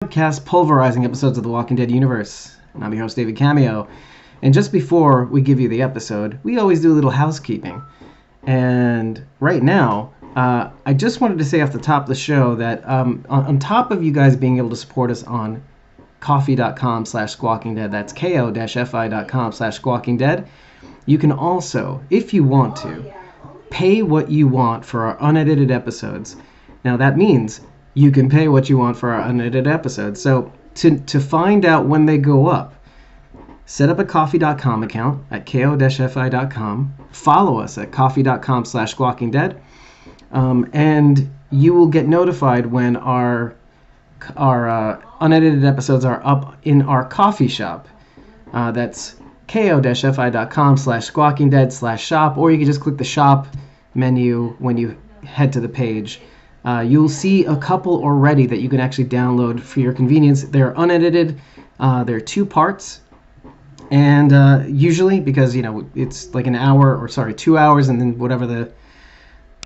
podcast pulverizing episodes of The Walking Dead universe. And I'm your host, David Cameo. And just before we give you the episode, we always do a little housekeeping. And right now, I just wanted to say off the top of the show that on top of you guys being able to support us on coffee.com/squawkingdead, that's ko-fi.com/squawkingdead, you can also, if you want to, pay what you want for our unedited episodes. Now that means you can pay what you want for our unedited episodes. So to find out when they go up, set up a coffee.com account at ko-fi.com, follow us at coffee.com/squawkingdead, and you will get notified when our unedited episodes are up in our coffee shop. That's ko-fi.com/squawkingdead/shop, or you can just click the shop menu when you head to the page. You'll see a couple already that you can actually download for your convenience. They're unedited. They're 2 parts. And usually, because it's like 2 hours, and then whatever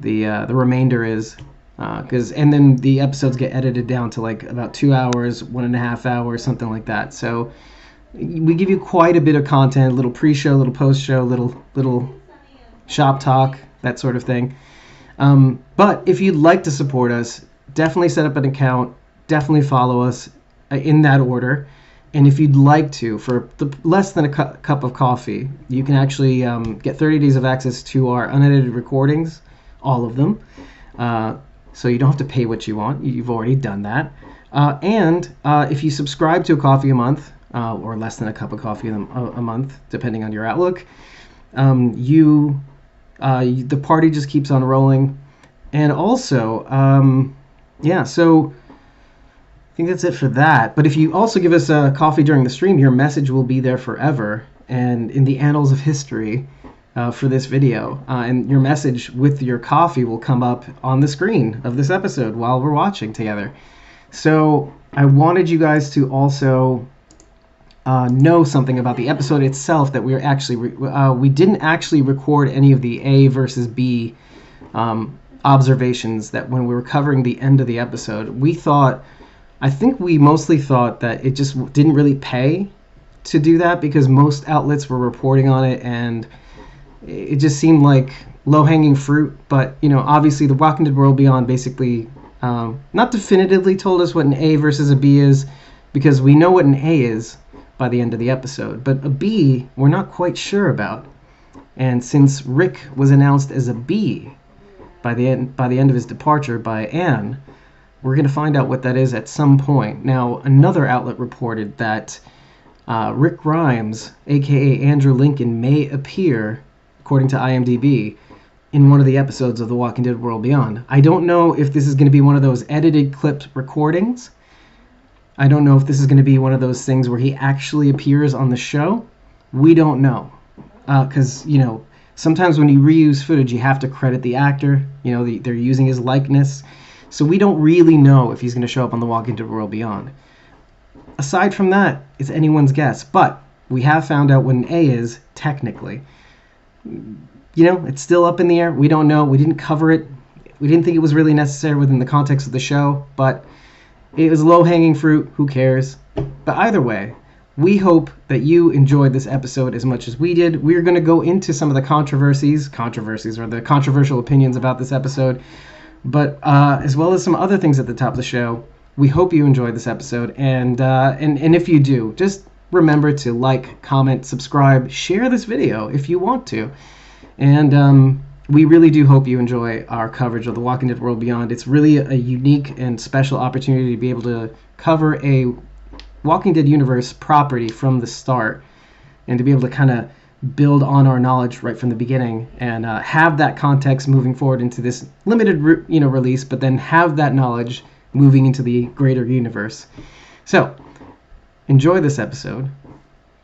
the remainder is, and then the episodes get edited down to like about 2 hours, 1.5 hours, something like that. So we give you quite a bit of content, little pre-show, little post-show, little shop talk, that sort of thing. But if you'd like to support us, definitely set up an account, definitely follow us in that order. And if you'd like to, for less than a cup of coffee, you can actually get 30 days of access to our unedited recordings, all of them. So you don't have to pay what you want. You've already done that. And if you subscribe to a coffee a month, or less than a cup of coffee a month, depending on your outlook, the party just keeps on rolling. And also, so I think that's it for that. But if you also give us a coffee during the stream, your message will be there forever and in the annals of history for this video. And your message with your coffee will come up on the screen of this episode while we're watching together. So I wanted you guys to also know something about the episode itself, that we didn't actually record any of the A versus B observations that when we were covering the end of the episode. I think we mostly thought that it just didn't really pay to do that because most outlets were reporting on it, and it just seemed like low-hanging fruit. But obviously the Walking Dead World Beyond basically not definitively told us what an A versus a B is, because we know what an A is by the end of the episode, but a B we're not quite sure about. And since Rick was announced as a B by the end of his departure by Anne, we're going to find out what that is at some point. Now, another outlet reported that Rick Grimes, aka Andrew Lincoln, may appear, according to IMDb, in one of the episodes of The Walking Dead World Beyond. I don't know if this is going to be one of those edited clipped recordings. I don't know if this is going to be one of those things where he actually appears on the show. We don't know. Because, sometimes when you reuse footage, you have to credit the actor. They're using his likeness. So we don't really know if he's going to show up on The Walking Dead World Beyond. Aside from that, it's anyone's guess. But we have found out what an A is, technically. It's still up in the air. We don't know. We didn't cover it. We didn't think it was really necessary within the context of the show. But it was low-hanging fruit. Who cares? But either way, we hope that you enjoyed this episode as much as we did. We're going to go into some of the controversies or the controversial opinions about this episode, but as well as some other things at the top of the show. We hope you enjoyed this episode, and if you do, just remember to like, comment, subscribe, share this video if you want to. And we really do hope you enjoy our coverage of The Walking Dead World Beyond. It's really a unique and special opportunity to be able to cover a Walking Dead universe property from the start, and to be able to kind of build on our knowledge right from the beginning, and have that context moving forward into this limited release, but then have that knowledge moving into the greater universe. So enjoy this episode.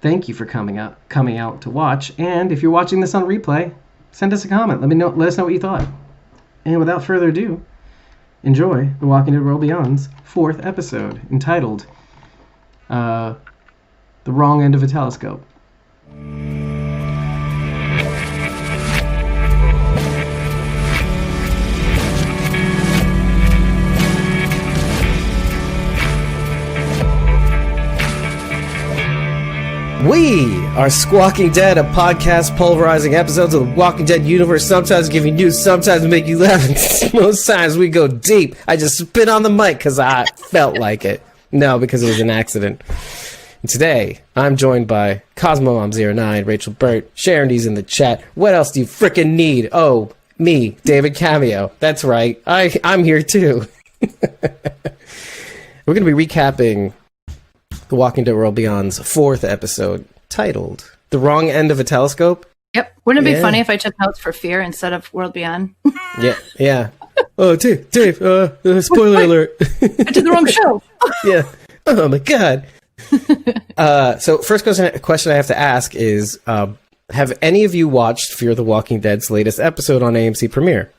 Thank you for coming out to watch, and if you're watching this on replay, send us a comment. Let us know what you thought. And without further ado, enjoy The Walking Dead World Beyond's 4th episode, entitled The Wrong End of a Telescope. We are Squawking Dead, a podcast pulverizing episodes of the Walking Dead universe, sometimes giving news, sometimes make you laugh, and most times we go deep. I just spit on the mic because I felt like it. No, because it was an accident. And today, I'm joined by CosmoMom09, Rachael Burt, Sharondy's in the chat. What else do you frickin' need? Oh, me, David Cameo. That's right, I'm here too. We're going to be recapping The Walking Dead World Beyond's 4th episode, titled The Wrong End of a Telescope. Yep. Wouldn't it be funny if I took notes for Fear instead of World Beyond? Yeah. Oh, Dave, spoiler alert. I did the wrong show. Yeah. Oh, my God. So, first question I have to ask is, have any of you watched Fear the Walking Dead's latest episode on AMC Premiere?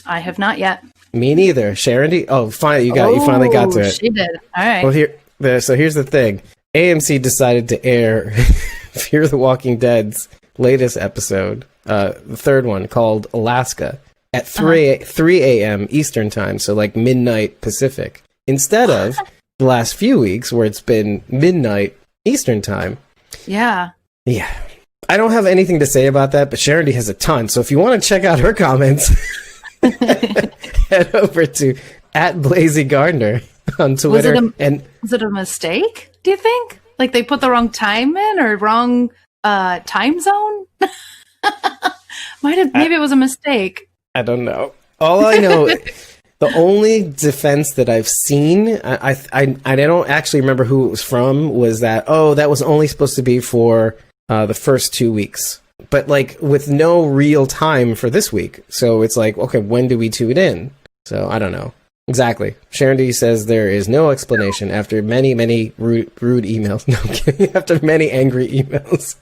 I have not yet. Me neither. Sharondy? Oh, finally, you finally got to it. She did. All right. Well, so here's the thing. AMC decided to air Fear the Walking Dead's latest episode, the third one, called Alaska, at 3 a.m. Eastern time, so like midnight Pacific, instead of the last few weeks where it's been midnight Eastern time. Yeah. I don't have anything to say about that, but Sharondy has a ton, so if you want to check out her comments, head over to @BlazyGardner on Twitter. Was it a mistake, do you think? Like they put the wrong time in or wrong time zone? Maybe it was a mistake. I don't know. All I know, the only defense that I've seen, I don't actually remember who it was from, was that, that was only supposed to be for the first 2 weeks. But like with no real time for this week. So it's like, okay, when do we tune in? So I don't know. Exactly. Sharondy says there is no explanation after many, many rude emails. No, I'm kidding. After many angry emails.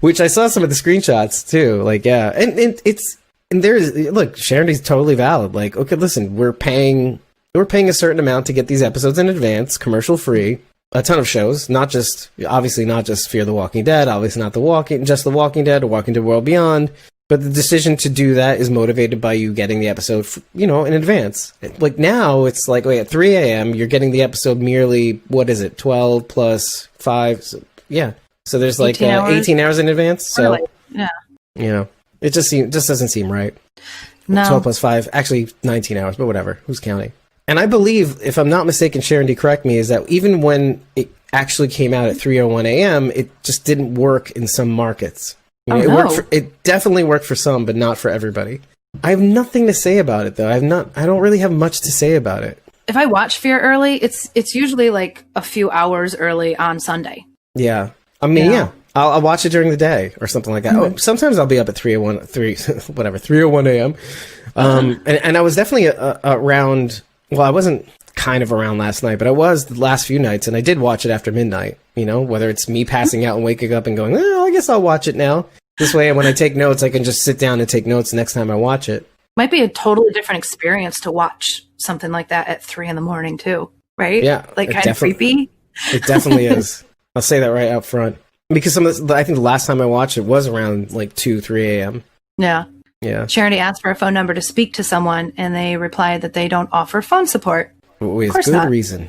Which I saw some of the screenshots too. Like, yeah. And look, Sharondy's totally valid. Like, okay, listen, we're paying a certain amount to get these episodes in advance, commercial free. A ton of shows, obviously not just Fear the Walking Dead, obviously not The Walking Dead or Walking Dead World Beyond, but the decision to do that is motivated by you getting the episode, in advance. Like now, it's like, at 3 a.m., you're getting the episode merely, 12 plus 5, so there's like 18 hours in advance, so, yeah. It just doesn't seem right. No. 12 plus 5, actually 19 hours, but whatever, who's counting? And I believe, if I'm not mistaken, Sharondy, correct me, is that even when it actually came out at 3:01 a.m., it just didn't work in some markets. It definitely worked for some, but not for everybody. I have nothing to say about it, though. I don't really have much to say about it. If I watch Fear early, it's usually like a few hours early on Sunday. Yeah. I mean, yeah. I'll watch it during the day or something like that. Mm-hmm. Sometimes I'll be up at 3:01 a.m. And I was definitely around... Well, I wasn't kind of around last night, but I was the last few nights, and I did watch it after midnight, whether it's me passing out and waking up and going, I guess I'll watch it now. This way, when I take notes, I can just sit down and take notes next time I watch it. Might be a totally different experience to watch something like that at 3 a.m, too, right? Yeah. Like kind of creepy. It definitely is. I'll say that right out front. Because I think the last time I watched it was around like 2, 3 a.m. Yeah. Yeah. Charity asked for a phone number to speak to someone, and they replied that they don't offer phone support. With good reason.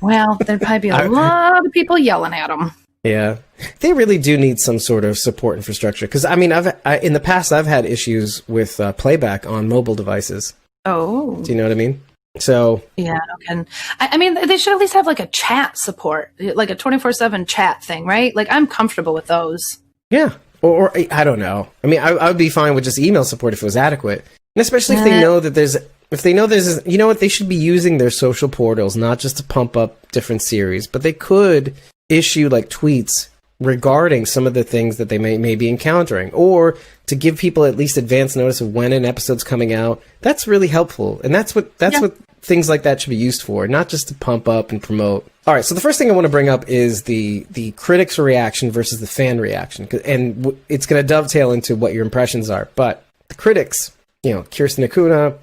Well, there'd probably be a lot of people yelling at them. Yeah. They really do need some sort of support infrastructure. Because, I mean, in the past, I've had issues with playback on mobile devices. Oh. Do you know what I mean? So. Yeah. Okay. I mean, they should at least have like a chat support, like a 24/7 chat thing, right? Like, I'm comfortable with those. Yeah. Or I don't know. I mean, I would be fine with just email support if it was adequate. And especially if they know that there's, they should be using their social portals, not just to pump up different series, but they could issue like tweets regarding some of the things that they may be encountering, or to give people at least advance notice of when an episode's coming out. That's really helpful. And that's what things like that should be used for, not just to pump up and promote. All right, so the first thing I want to bring up is the critics' reaction versus the fan reaction, and it's going to dovetail into what your impressions are. But the critics, Kirsten Acuna,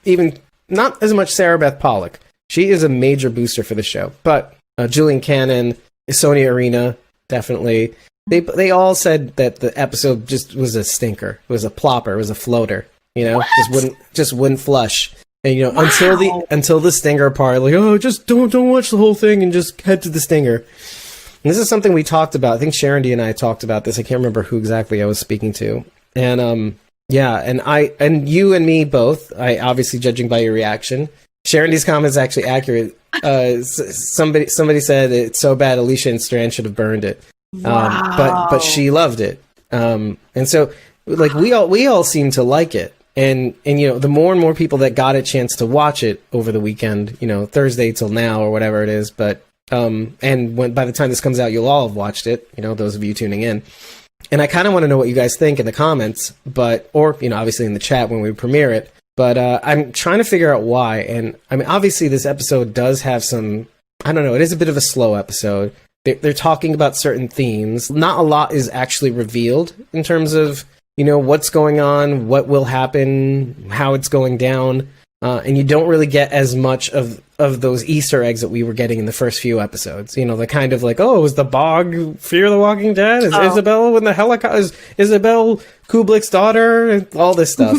even not as much Sarah Beth Pollock. She is a major booster for the show. But Julian Cannon, Sonia Arena, definitely. They all said that the episode just was a stinker. It was a plopper. It was a floater. Just wouldn't flush. And until the stinger part, like, just don't watch the whole thing and just head to the stinger. And this is something we talked about. I think Sharon D and I talked about this. I can't remember who exactly I was speaking to. And yeah, and you and me both, I obviously judging by your reaction. Sharon D's comment is actually accurate. Somebody said it's so bad Alicia and Strand should have burned it. Wow. But she loved it. And so like we all seem to like it. And you know, the more and more people that got a chance to watch it over the weekend, you know, Thursday till now or whatever it is, but and when by the time this comes out, you'll all have watched it, you know, those of you tuning in. And I kind of want to know what you guys think in the comments, or, you know, obviously in the chat when we premiere it. But I'm trying to figure out why. And I mean, obviously this episode does have some, I don't know, it is a bit of a slow episode. They're talking about certain themes. Not a lot is actually revealed in terms of, you know, what's going on, what will happen, how it's going down. And you don't really get as much of those Easter eggs that we were getting in the first few episodes. You know, the kind of like, oh, is the bog Fear the Walking Dead? Is Isabel in the helicopter? Is Isabel Kublek's daughter? And all this stuff.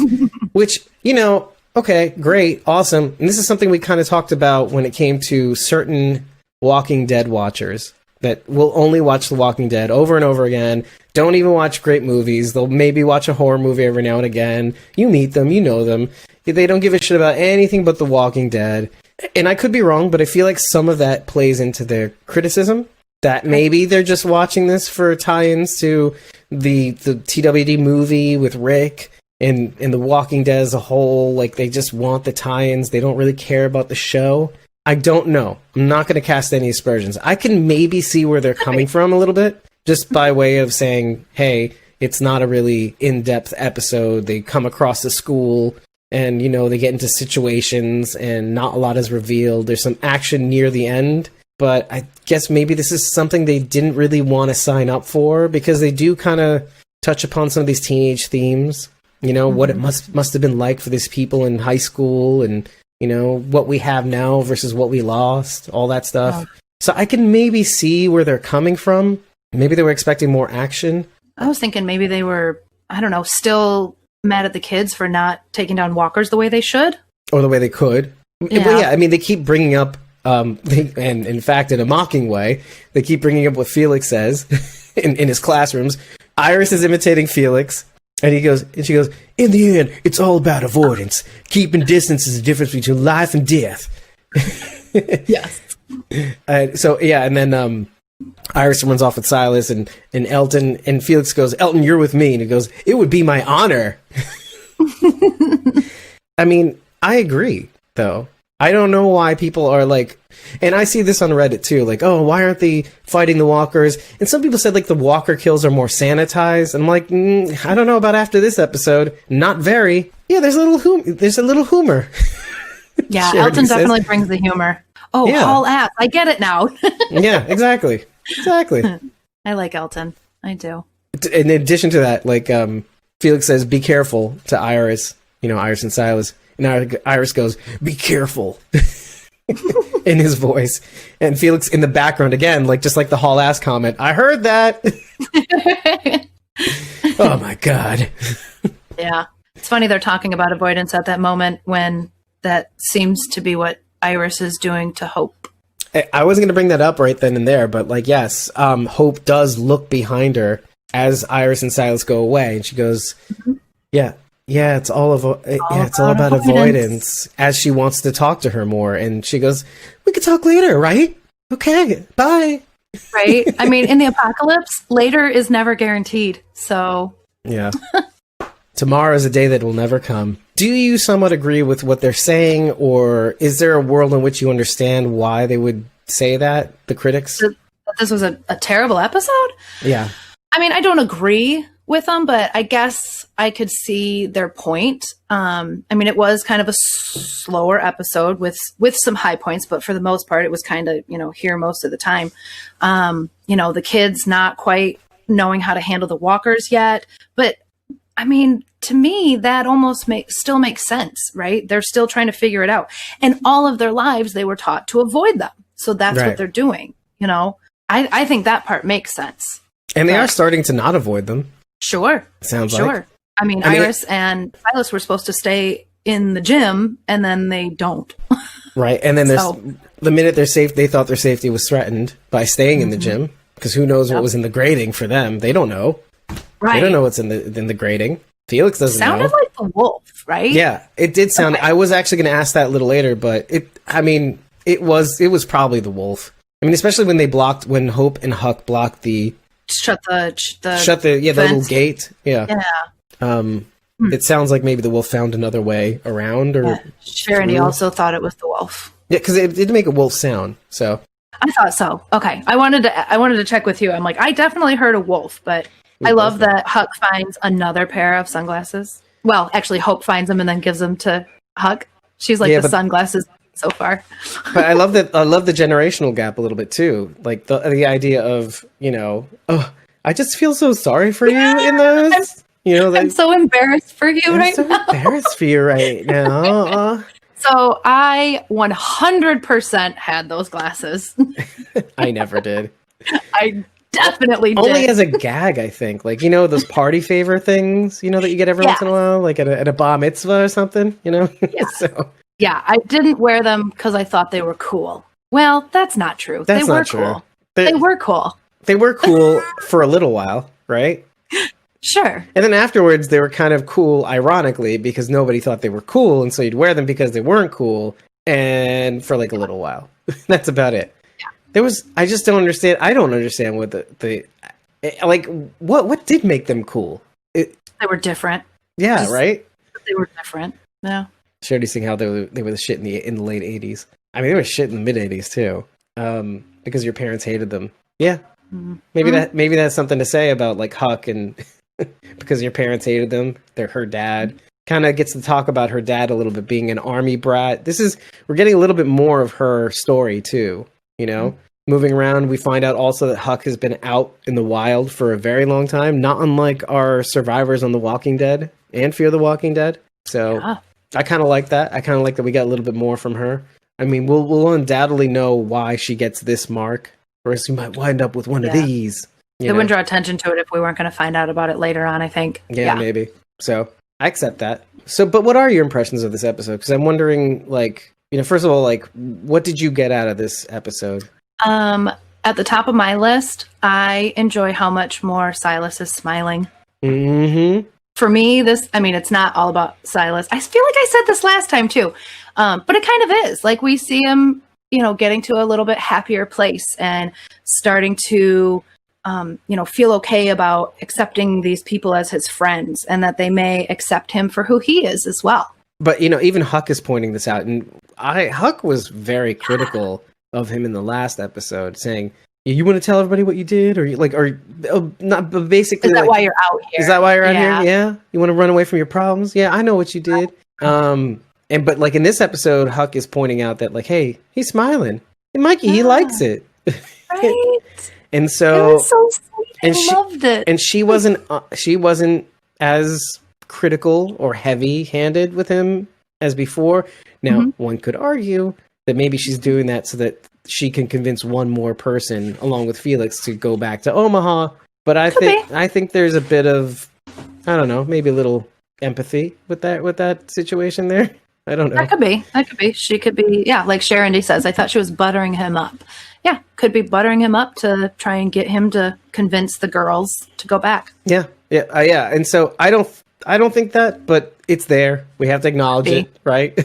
Which, you know, okay, great, awesome. And this is something we kind of talked about when it came to certain Walking Dead watchers that will only watch The Walking Dead over and over again. Don't even watch great movies. They'll maybe watch a horror movie every now and again. You meet them, you know them. They don't give a shit about anything but The Walking Dead. And I could be wrong, but I feel like some of that plays into their criticism. That maybe they're just watching this for tie-ins to the TWD movie with Rick and The Walking Dead as a whole. Like, they just want the tie-ins. They don't really care about the show. I don't know. I'm not going to cast any aspersions. I can maybe see where they're coming from a little bit, just by way of saying, hey, it's not a really in-depth episode. They come across the school and, you know, they get into situations and not a lot is revealed. There's some action near the end, but I guess maybe this is something they didn't really want to sign up for, because they do kind of touch upon some of these teenage themes, you know, what it must have been like for these people in high school, and, you know, what we have now versus what we lost, all that stuff. So I can maybe see where they're coming from. Maybe they were expecting more action. I was thinking maybe they were, I don't know, still mad at the kids for not taking down walkers the way they should. Or the way they could. Yeah. But yeah, I mean, they keep bringing up, and in fact, in a mocking way, they keep bringing up what Felix says in his classrooms. Iris is imitating Felix, and she goes, in the end, it's all about avoidance. Keeping distance is the difference between life and death. Yes. So, yeah, and then Iris runs off with Silas and Elton, and Felix goes, Elton, you're with me. And he goes, it would be my honor. I mean, I agree, though. I don't know why people are like, and I see this on Reddit too, like, oh, why aren't they fighting the walkers? And some people said like the walker kills are more sanitized. And I'm like, I don't know about after this episode. Not very. Yeah, there's a little humor. Yeah, Charity Elton says. definitely brings the humor. Oh, Yeah. haul ass. I get it now. Yeah, exactly. I like Elton. I do. In addition to that, like, Felix says, be careful to Iris, you know, Iris and Silas. And Iris goes, be careful. In his voice. And Felix in the background again, like, just like the haul ass comment, I heard that. Oh my God. Yeah. It's funny they're talking about avoidance at that moment when that seems to be what Iris is doing to Hope. I wasn't going to bring that up right then and there, but like, yes, Hope does look behind her as Iris and Silas go away. And she goes, yeah, it's all about avoidance, as she wants to talk to her more. And she goes, we could talk later, right? Okay, bye. Right? I mean, in the apocalypse, later is never guaranteed. So, yeah. Tomorrow is a day that will never come. Do you somewhat agree with what they're saying, or is there a world in which you understand why they would say that, the critics? this was a terrible episode? Yeah. I mean, I don't agree with them, but I guess I could see their point. I mean, it was kind of a slower episode with some high points, but for the most part, it was kind of, here most of the time. The kids not quite knowing how to handle the walkers yet. But I mean, to me, that almost still makes sense, right? They're still trying to figure it out. And all of their lives, they were taught to avoid them. So that's right. what they're doing. I think that part makes sense. And they are starting to not avoid them. Sure. Sounds sure. like. I mean, Iris and Silas were supposed to stay in the gym, and then they don't. Right. And then the minute they're safe, they thought their safety was threatened by staying in the gym. Because who knows what was in the grating for them? They don't know. Right. They don't know what's in the grating. Felix doesn't know. Sounded like the wolf, right? Yeah, it did sound. Okay. I was actually going to ask that a little later, but it was probably the wolf. I mean, especially when Hope and Huck blocked the the little gate. Yeah. It sounds like maybe the wolf found another way around, or Sharon also thought it was the wolf. Yeah, because it did make a wolf sound. So I thought so. Okay, I wanted to check with you. I'm like, I definitely heard a wolf, but I love that Huck finds another pair of sunglasses. Well, actually, Hope finds them and then gives them to Huck. She's like the sunglasses so far. But I love that. I love the generational gap a little bit too. Like the idea of, I just feel so sorry for you in those. I'm so embarrassed for you right now. Embarrassed for you right now. So I 100% had those glasses. I never did. I definitely did. Only as a gag, I think. Like, those party favor things, that you get every once in a while, like at a bar mitzvah or something, Yeah. So. Yeah, I didn't wear them because I thought they were cool. Well, that's not true. That's they were not true. Cool. They were cool. They were cool for a little while, right? Sure. And then afterwards, they were kind of cool, ironically, because nobody thought they were cool, and so you'd wear them because they weren't cool, and for like a little while. That's about it. Yeah. I just don't understand. I don't understand what what did make them cool? They were different. Yeah, right? They were different. Yeah. Shorty seeing how they were the shit in the late 80s. I mean, they were shit in the mid 80s too. Because your parents hated them. Yeah. Mm-hmm. Maybe that's something to say about like Huck, and because your parents hated them, they're her dad. Kind of gets to talk about her dad a little bit, being an army brat. We're getting a little bit more of her story too, Mm-hmm. Moving around, we find out also that Huck has been out in the wild for a very long time, not unlike our survivors on The Walking Dead and Fear the Walking Dead. So yeah. I kind of like that. I kind of like that we got a little bit more from her. I mean, we'll undoubtedly know why she gets this mark, or else we might wind up with one of these. It wouldn't draw attention to it if we weren't going to find out about it later on, I think. Yeah, maybe. So I accept that. So, but what are your impressions of this episode? Because I'm wondering, like, first of all, like, what did you get out of this episode? At the top of my list, I enjoy how much more Silas is smiling. Mm-hmm. For me, it's not all about Silas. I feel like I said this last time too, but it kind of is. Like, we see him, getting to a little bit happier place and starting to, feel okay about accepting these people as his friends, and that they may accept him for who he is as well. But, even Huck is pointing this out, and Huck was very critical of him in the last episode, saying, you want to tell everybody what you did, or not? But basically, is that why you're out here? Is that why you're out here? Yeah, you want to run away from your problems? Yeah, I know what you did. But like in this episode, Huck is pointing out that like, hey, he's smiling, and Mikey, he likes it, right? And so, it was so sweet. I loved it. And she wasn't as critical or heavy-handed with him as before. Now, one could argue that maybe she's doing that so that she can convince one more person, along with Felix, to go back to Omaha. But I think there's a bit of, I don't know, maybe a little empathy with that situation there. I don't know. That could be. She could be, like Sharon D says, I thought she was buttering him up. Yeah, could be buttering him up to try and get him to convince the girls to go back. Yeah. And so I don't think that, but it's there. We have to acknowledge it, right?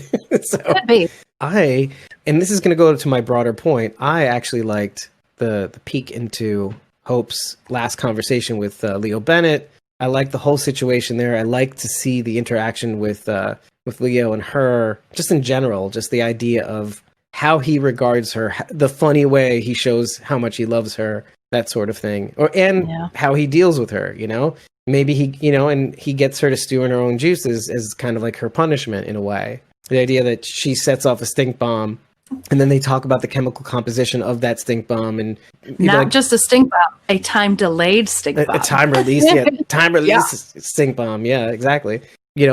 So could be. And this is going to go to my broader point. I actually liked the peek into Hope's last conversation with Leo Bennett. I liked the whole situation there. I like to see the interaction with Leo and her, just in general, just the idea of how he regards her, the funny way he shows how much he loves her, that sort of thing, how he deals with her. Maybe he gets her to stew in her own juices as kind of like her punishment in a way. The idea that she sets off a stink bomb, and then they talk about the chemical composition of that stink bomb, and not just a stink bomb, a time delayed stink bomb, a time release, stink bomb. Yeah, exactly.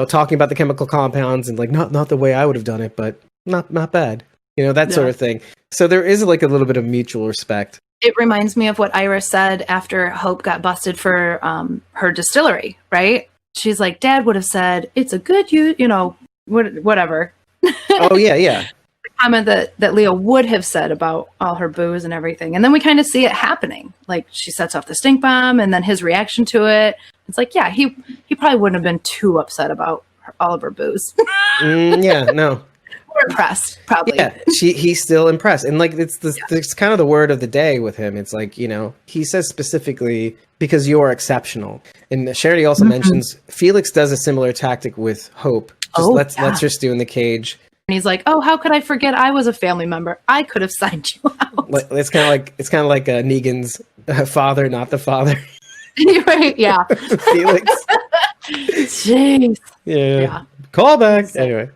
Talking about the chemical compounds and like not the way I would have done it, but not bad. That sort of thing. So there is like a little bit of mutual respect. It reminds me of what Iris said after Hope got busted for her distillery, right? She's like, Dad would have said, it's a good whatever. Oh, yeah. comment that Leo would have said about all her booze and everything. And then we kind of see it happening. Like she sets off the stink bomb and then his reaction to it. It's like, yeah, he probably wouldn't have been too upset about all of her booze. Yeah, no. We're impressed, probably. Yeah, he's still impressed. And like it's kind of the word of the day with him. It's like, he says specifically, because you're exceptional. And Charity also mentions Felix does a similar tactic with Hope. Just lets her stew in the cage. And he's like, "Oh, how could I forget? I was a family member. I could have signed you out." It's kind of like Negan's father, not the father. Right? Yeah. Felix. Jeez. Yeah. Call back. Anyway,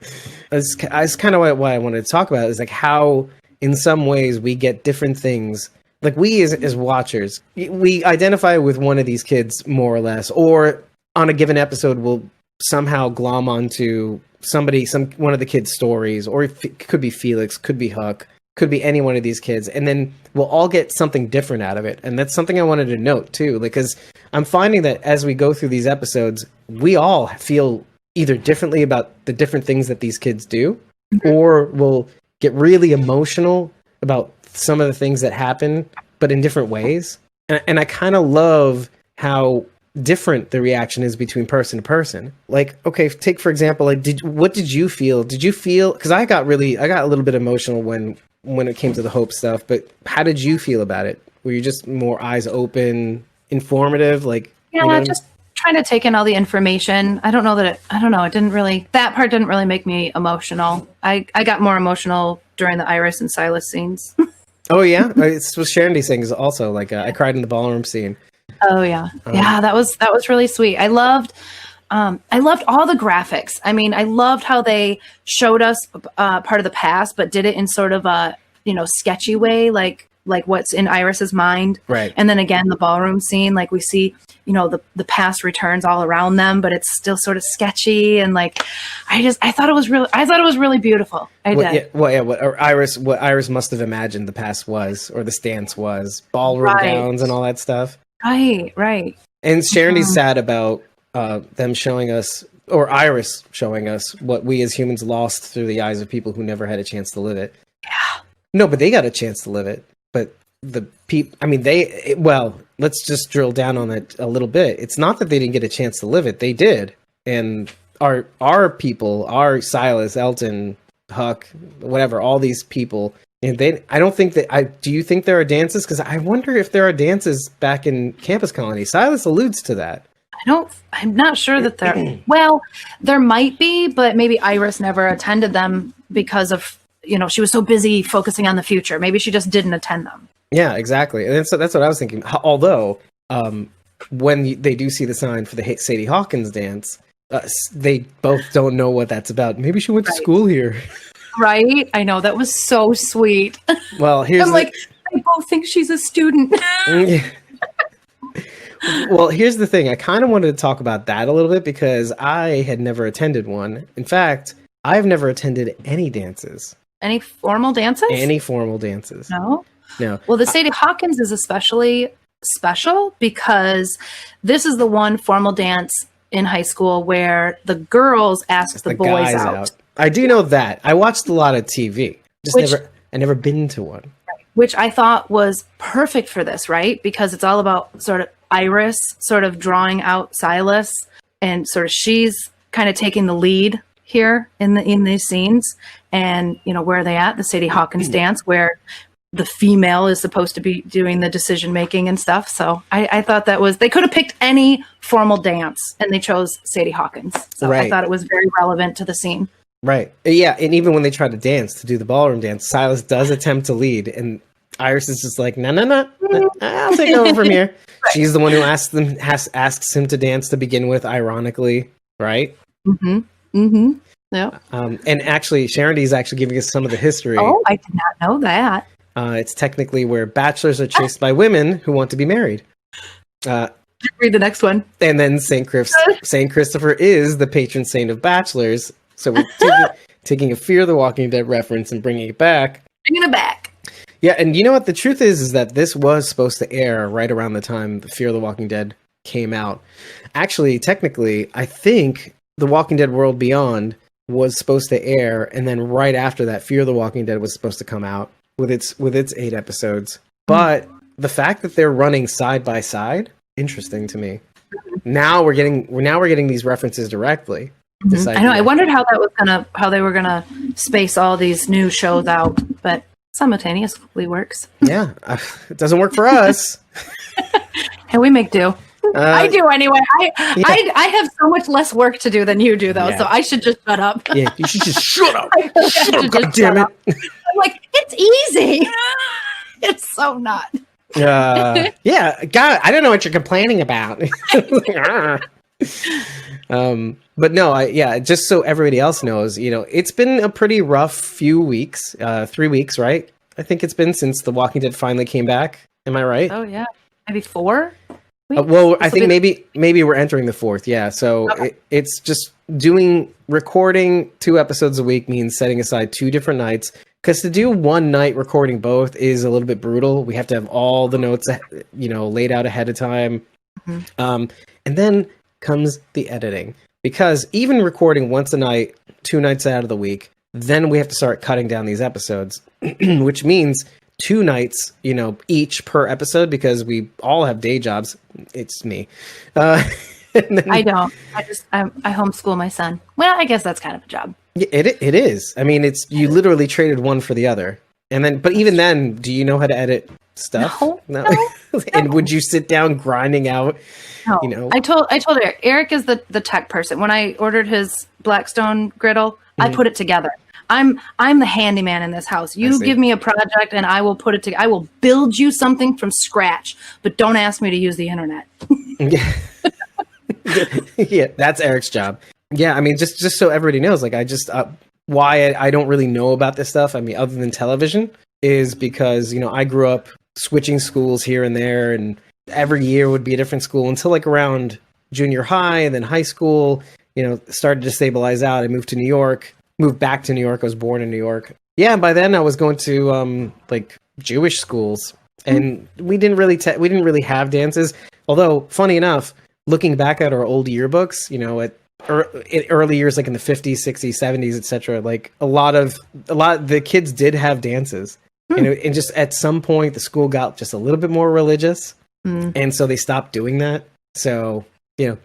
that's kind of what I wanted to talk about. Is like how, in some ways, we get different things. Like we as watchers, we identify with one of these kids more or less, or on a given episode, we'll somehow glom onto one of the kids' stories, or it could be Felix, could be Huck, could be any one of these kids, and then we'll all get something different out of it. And that's something I wanted to note too, because I'm finding that as we go through these episodes, we all feel either differently about the different things that these kids do, or we'll get really emotional about some of the things that happen, but in different ways. And I kind of love how different the reaction is between person to person. Like, okay, take for example, like, what did you feel? Did you feel? Because I got a little bit emotional when it came to the Hope stuff. But how did you feel about it? Were you just more eyes open, informative? Like, yeah, just trying to take in all the information. I don't know. It didn't really. That part didn't really make me emotional. I got more emotional during the Iris and Silas scenes. Oh yeah, it's what Sharondy sings also. Like, I cried in the ballroom scene. Oh yeah, that was really sweet. I loved all the graphics. I mean, I loved how they showed us part of the past, but did it in sort of a sketchy way, like what's in Iris's mind. Right. And then again, the ballroom scene, like we see, the past returns all around them, but it's still sort of sketchy. And like, I thought it was really beautiful. What Iris must have imagined the past was, or the stance was, ballroom gowns and all that stuff. Right. And Sharondy's sad about them showing us, or Iris showing us, what we as humans lost through the eyes of people who never had a chance to live it. Yeah. No, but they got a chance to live it. But the people, I mean, let's just drill down on it a little bit. It's not that they didn't get a chance to live it. They did. And our people, our Silas, Elton, Huck, whatever, all these people, and I don't think that, do you think there are dances? Because I wonder if there are dances back in Campus Colony. Silas alludes to that. I'm not sure that there might be, but maybe Iris never attended them because of, she was so busy focusing on the future. Maybe she just didn't attend them. Yeah, exactly. And so that's what I was thinking. Although, when they do see the sign for the Sadie Hawkins dance, they both don't know what that's about. Maybe she went to school here. Right? I know, that was so sweet. Well, they both think she's a student. Well, here's the thing. I kind of wanted to talk about that a little bit because I had never attended one. In fact, I've never attended any dances. Any formal dances? Any formal dances. No? No. Well, the Sadie Hawkins is especially special because this is the one formal dance in high school where the girls ask the boys out. I do know that. I watched a lot of TV. I never been to one. Which I thought was perfect for this, right? Because it's all about sort of Iris sort of drawing out Silas, and sort of she's kind of taking the lead here in these scenes. And where are they at? The Sadie Hawkins dance, where the female is supposed to be doing the decision making and stuff. So I thought they could have picked any formal dance and they chose Sadie Hawkins. So I thought it was very relevant to the scene. Right. Yeah. And even when they try to dance, to do the ballroom dance, Silas does attempt to lead, and Iris is just like, no, I'll take over from here. Right. She's the one who asks him to dance to begin with, ironically, right? Mm-hmm. Yeah. And actually, Sharondy's actually giving us some of the history. Oh, I did not know that. It's technically where bachelors are chased by women who want to be married. Read the next one. And then Saint Christopher is the patron saint of bachelors. So we're taking a Fear the Walking Dead reference and bringing it back. Yeah, and you know what? The truth is that this was supposed to air right around the time the Fear the Walking Dead came out. Actually, technically, I think The Walking Dead World Beyond was supposed to air, and then right after that, Fear the Walking Dead was supposed to come out with its 8 episodes. But the fact that they're running side by side, interesting to me. Now we're getting these references directly. I know. I wondered how they were gonna space all these new shows out, but simultaneously works. Yeah, it doesn't work for us. And we make do. I do anyway. I have so much less work to do than you do, though. Yeah. So I should just shut up. Yeah, you should just shut up. Shut up, goddammit. I'm like, it's easy. It's so not. Yeah, God, I don't know what you're complaining about. But no, just so everybody else knows, it's been a pretty rough few weeks, 3 weeks, right? I think it's been since The Walking Dead finally came back. Am I right? Oh yeah, maybe 4 weeks? Well, I think maybe we're entering the 4th. Yeah, so okay. It's just recording 2 episodes a week means setting aside 2 different nights. Because to do one night recording both is a little bit brutal. We have to have all the notes, laid out ahead of time. Mm-hmm. And then comes the editing. Because even recording once a night, 2 nights out of the week, then we have to start cutting down these episodes, which means 2 nights, each per episode, because we all have day jobs. It's me. I don't. I homeschool my son. Well, I guess that's kind of a job. It is. I mean, you literally traded one for the other. But even then, do you know how to edit stuff? No. And would you sit down grinding out? No. I told Eric is the tech person. When I ordered his Blackstone griddle, I put it together. I'm the handyman in this house. You give me a project and I will put it together. I will build you something from scratch, but don't ask me to use the internet. Yeah, that's Eric's job. Yeah, I mean, just so everybody knows, like, I just why I don't really know about this stuff. I mean, other than television, is because I grew up switching schools here and there, and every year would be a different school until like around junior high, and then high school. Started to stabilize out. I moved back to New York. I was born in New York. Yeah, by then I was going to like Jewish schools, and we didn't really have dances. Although, funny enough, looking back at our old yearbooks, at early years, like in the 50s, 60s, 70s, etc., like a lot of the kids did have dances. And just at some point the school got just a little bit more religious, and so they stopped doing that. So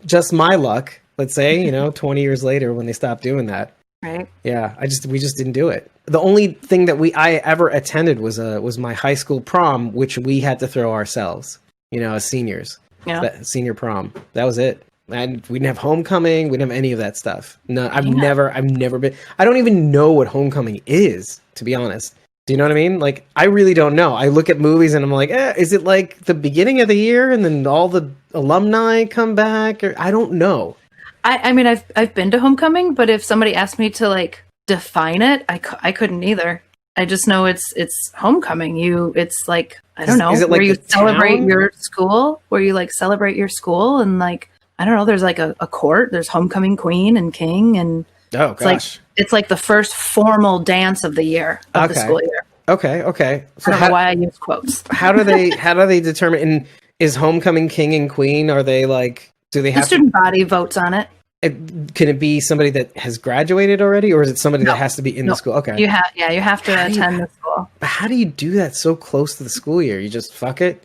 just my luck, let's say, 20 years later when they stopped doing that. Right. Yeah, we just didn't do it. The only thing that I ever attended was my high school prom, which we had to throw ourselves, as seniors. Yeah. Senior prom. That was it. And we didn't have homecoming. We didn't have any of that stuff. No, I've never been. I don't even know what homecoming is, to be honest. Do you know what I mean? Like, I really don't know. I look at movies and I'm like, is it like the beginning of the year and then all the alumni come back? Or I don't know. I mean, I've been to homecoming, but if somebody asked me to like define it, I couldn't either. I just know it's homecoming. It's like, I don't know, is it like where you celebrate town? your school, where you like celebrate your school, and like, I don't know, there's like a court, there's homecoming queen and king, and it's like the first formal dance of the year of the school year. Okay. So I don't know why I use quotes. How do they determine? And is homecoming king and queen? Are they like? Do they have the student body votes on it? Can it be somebody that has graduated already, or is it somebody that has to be in the school? Okay, you have to attend the school. But how do you do that so close to the school year? You just fuck it,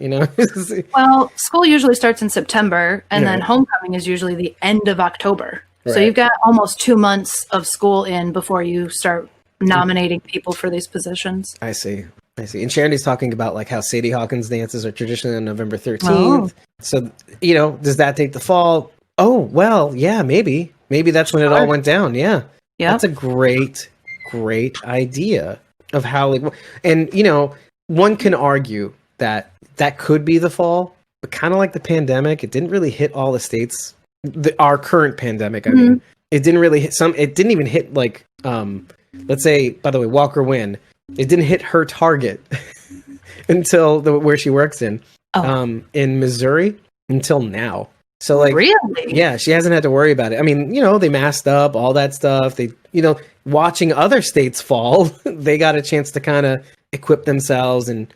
Well, school usually starts in September, and then homecoming is usually the end of October. Right. So you've got almost 2 months of school in before you start nominating people for these positions. I see. And Shanity's talking about like how Sadie Hawkins dances are traditionally on November 13th. So, does that take the fall? Oh, well, yeah, maybe. Maybe that's when it all went down. Yeah. That's a great idea of how, like, and, one can argue that could be the fall, but kind of like the pandemic, it didn't really hit all the states. Our current pandemic, I mean, it didn't really hit it didn't even hit like, let's say, by the way, Walker Wynn, it didn't hit her target until where she works in Missouri until now. So like, really? Yeah, she hasn't had to worry about it. I mean, they masked up, all that stuff. They, watching other states fall, they got a chance to kind of equip themselves and,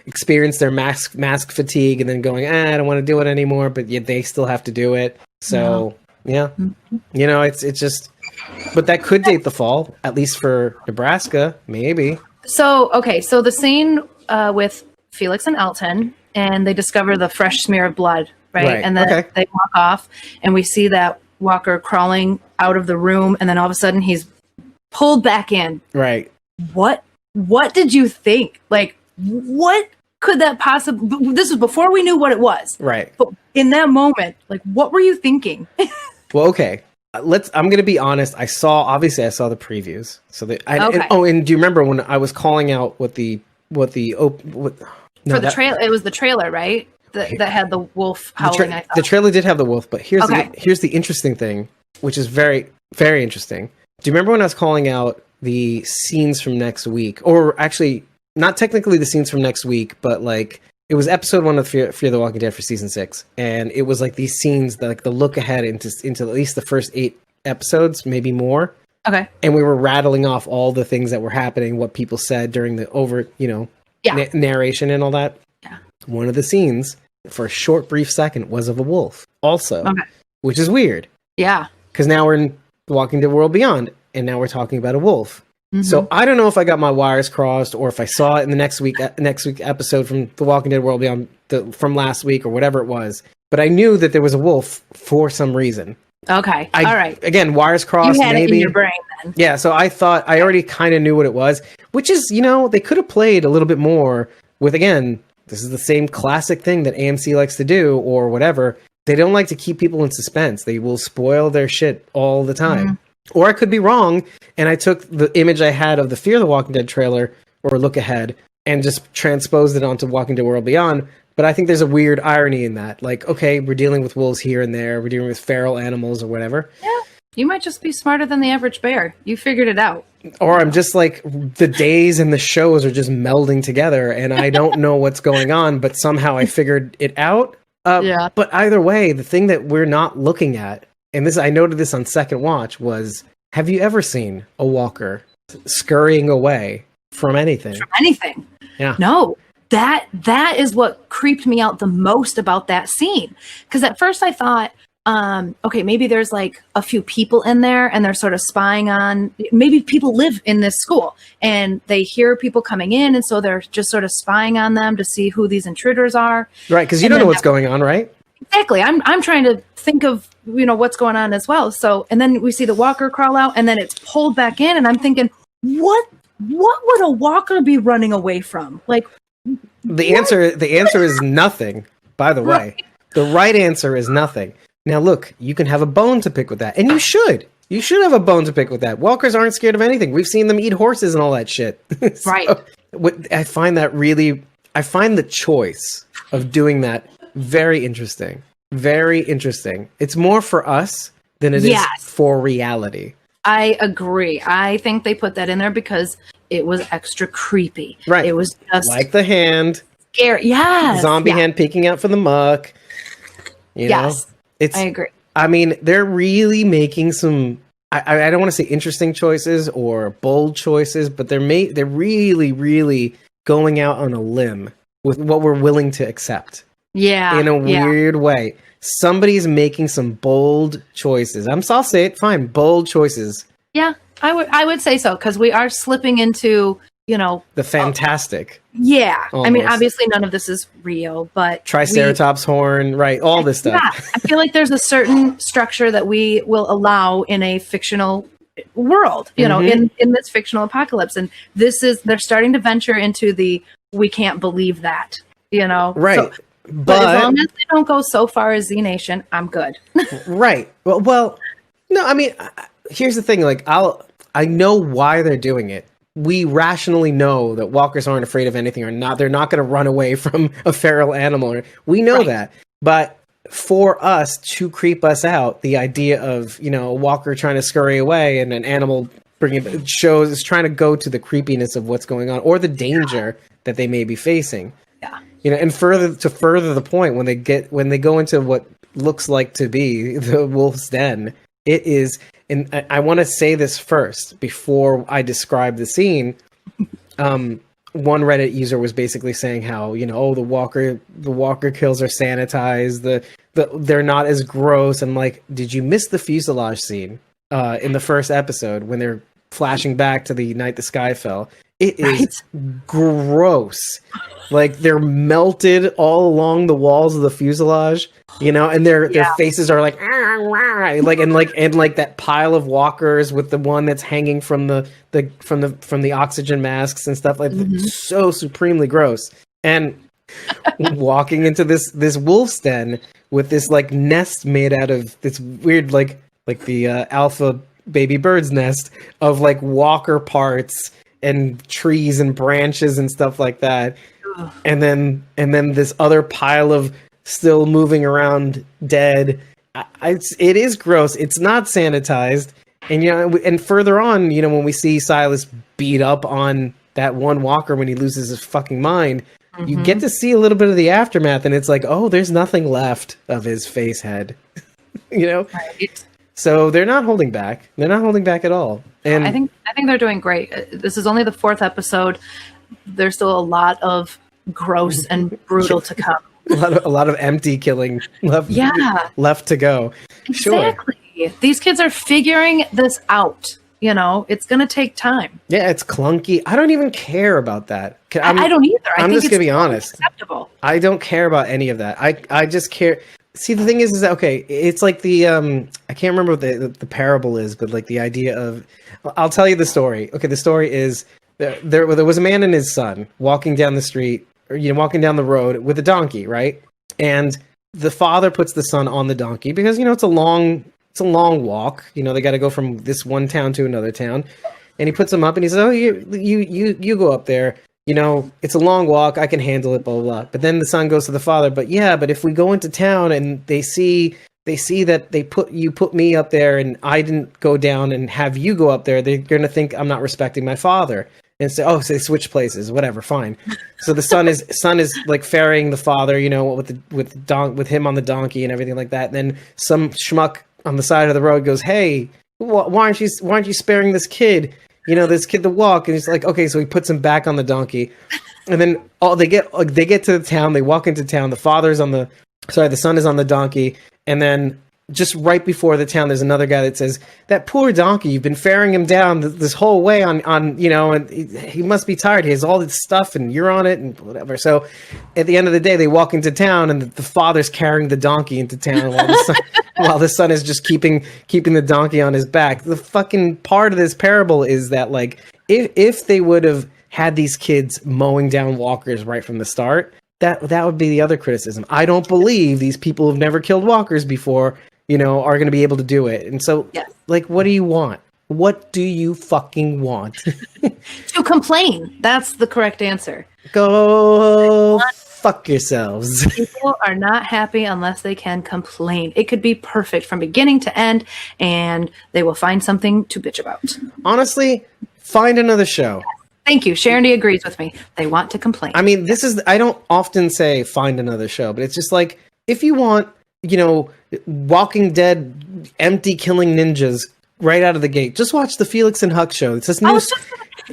experience their mask fatigue and then going, I don't want to do it anymore, but yet they still have to do it. So, yeah, it's just, But that could date the fall, at least for Nebraska, maybe. So, okay, so the scene with Felix and Elton, and they discover the fresh smear of blood, right? And then they walk off, and we see that Walker crawling out of the room, and then all of a sudden he's pulled back in. Right. What did you think? Like, what could that possibly... This was before we knew what it was. Right. But in that moment, like, what were you thinking? Well, okay. I'm going to be honest. I saw the previews. So and do you remember when I was calling out what the trailer? It was the trailer, right? That had the wolf howling. I thought the trailer did have the wolf, but here's the interesting thing, which is very, very interesting. Do you remember when I was calling out the scenes from next week, or actually not technically the scenes from next week, but like it was episode 1 of Fear the Walking Dead for season 6, and it was like these scenes that like the look ahead into at least the first 8 episodes, maybe more. Okay. And we were rattling off all the things that were happening, what people said during the narration and all that. Yeah. One of the scenes, for a short, brief second, was of a wolf also, which is weird. Yeah. Because now we're in The Walking Dead World Beyond, and now we're talking about a wolf. Mm-hmm. So I don't know if I got my wires crossed, or if I saw it in the next week episode from The Walking Dead World Beyond from last week, or whatever it was. But I knew that there was a wolf for some reason. Okay. All right. Again, wires crossed. You had maybe. it in your brain then. Yeah. So I thought I already kind of knew what it was, which is, they could have played a little bit more with, again, this is the same classic thing that AMC likes to do, or whatever. They don't like to keep people in suspense. They will spoil their shit all the time. Mm-hmm. Or I could be wrong, and I took the image I had of the Fear the Walking Dead trailer, or look ahead, and just transposed it onto Walking Dead World Beyond. But I think there's a weird irony in that. Like, okay, we're dealing with wolves here and there. We're dealing with feral animals or whatever. Yeah, you might just be smarter than the average bear. You figured it out. Or I'm just like, the days and the shows are just melding together, and I don't know what's going on, but somehow I figured it out. But either way, the thing that we're not looking at, and this I noted this on second watch, was, have you ever seen a walker scurrying away from anything? From anything. Yeah. No. That is what creeped me out the most about that scene. Because at first I thought, okay, maybe there's like a few people in there and they're sort of spying on, maybe people live in this school and they hear people coming in, and so they're just sort of spying on them to see who these intruders are. Right, because you don't know what's going on, right? Exactly. I'm trying to think of, what's going on as well. So, and then we see the walker crawl out, and then it's pulled back in, and I'm thinking, what would a walker be running away from? Like, the answer is nothing, by the way. Right. The right answer is nothing. Now look, you can have a bone to pick with that, and you should. You should have a bone to pick with that. Walkers aren't scared of anything. We've seen them eat horses and all that shit. So, right. I find the choice of doing that very interesting. Very interesting. It's more for us than it is for reality. I agree. I think they put that in there because it was extra creepy. Right. It was just like the hand. Scary. Yes. Zombie hand peeking out from the muck. Yes. I agree. I mean, they're really making some, I don't want to say interesting choices or bold choices, but they're really, really going out on a limb with what we're willing to accept. Yeah. In a weird way. Somebody's making some bold choices. I'll say it, fine, bold choices. Yeah, I would say so, because we are slipping into, the fantastic. Yeah. Almost. I mean, obviously none of this is real, but Triceratops horn, right, all this stuff. Yeah, I feel like there's a certain structure that we will allow in a fictional world, in this fictional apocalypse. And they're starting to venture into we can't believe that, Right. So, but as long as they don't go so far as Z Nation, I'm good. Right. Well, no, I mean, here's the thing. Like, I know why they're doing it. We rationally know that walkers aren't afraid of anything, or not. They're not going to run away from a feral animal. We know that. But for us to creep us out, the idea of, a walker trying to scurry away and an animal is trying to go to the creepiness of what's going on, or the danger that they may be facing. Yeah. And further the point, when they go into what looks like to be the wolf's den, it is. And I want to say this first before I describe the scene. One Reddit user was basically saying how, the walker kills are sanitized. They're not as gross. And like, did you miss the fuselage scene in the first episode when they're flashing back to the night the sky fell. It is gross. Like they're melted all along the walls of the fuselage, and their faces are like that pile of walkers with the one that's hanging from the oxygen masks and stuff like that. So supremely gross. And walking into this wolf's den with this like nest made out of this weird like the alpha baby bird's nest of like walker parts and trees and branches and stuff like that. And then this other pile of still moving around dead. It is gross. It's not sanitized. And and further on, when we see Silas beat up on that one walker when he loses his fucking mind, you get to see a little bit of the aftermath, and it's like, oh, there's nothing left of his face head. Right. So they're not holding back. They're not holding back at all. And I think they're doing great. This is only the 4th episode. There's still a lot of gross and brutal to come. A lot of empty killing left to go. Exactly. Sure. These kids are figuring this out. It's going to take time. Yeah, it's clunky. I don't even care about that. I don't either. I'm just going to be honest. Acceptable. I don't care about any of that. I just care. See, the thing is that, okay, it's like the, I can't remember what the parable is, but like the idea of, I'll tell you the story. Okay, the story is there was a man and his son walking down the street, or, walking down the road with a donkey, right? And the father puts the son on the donkey because, it's a long walk. They got to go from this one town to another town. And he puts him up and he says, oh, you go up there. It's a long walk. I can handle it, blah, blah, blah. But then the son goes to the father, but if we go into town and they see that you put me up there and I didn't go down and have you go up there, they're going to think I'm not respecting my father. And say, so they switch places, whatever, fine. So the son is like ferrying the father, with him on the donkey and everything like that. And then some schmuck on the side of the road goes, hey, why aren't you sparing this kid? This kid to walk. And he's like, okay, so he puts him back on the donkey. And then they get to the town, they walk into town, the son is on the donkey, and then just right before the town, there's another guy that says, that poor donkey, you've been ferrying him down this whole way on and he must be tired. He has all this stuff and you're on it and whatever. So at the end of the day, they walk into town and the father's carrying the donkey into town while the son is just keeping the donkey on his back. The fucking part of this parable is that, like, if they would have had these kids mowing down walkers right from the start, that would be the other criticism. I don't believe these people who've never killed walkers before are going to be able to do it. And so, like, what do you want? What do you fucking want? To complain. That's the correct answer. Go fuck yourselves. People are not happy unless they can complain. It could be perfect from beginning to end, and they will find something to bitch about. Honestly, find another show. Thank you. Sharon agrees with me. They want to complain. I mean, I don't often say find another show, but it's just like, if you want, Walking Dead, empty killing ninjas right out of the gate, just watch the Felix and Huck show. It's this new.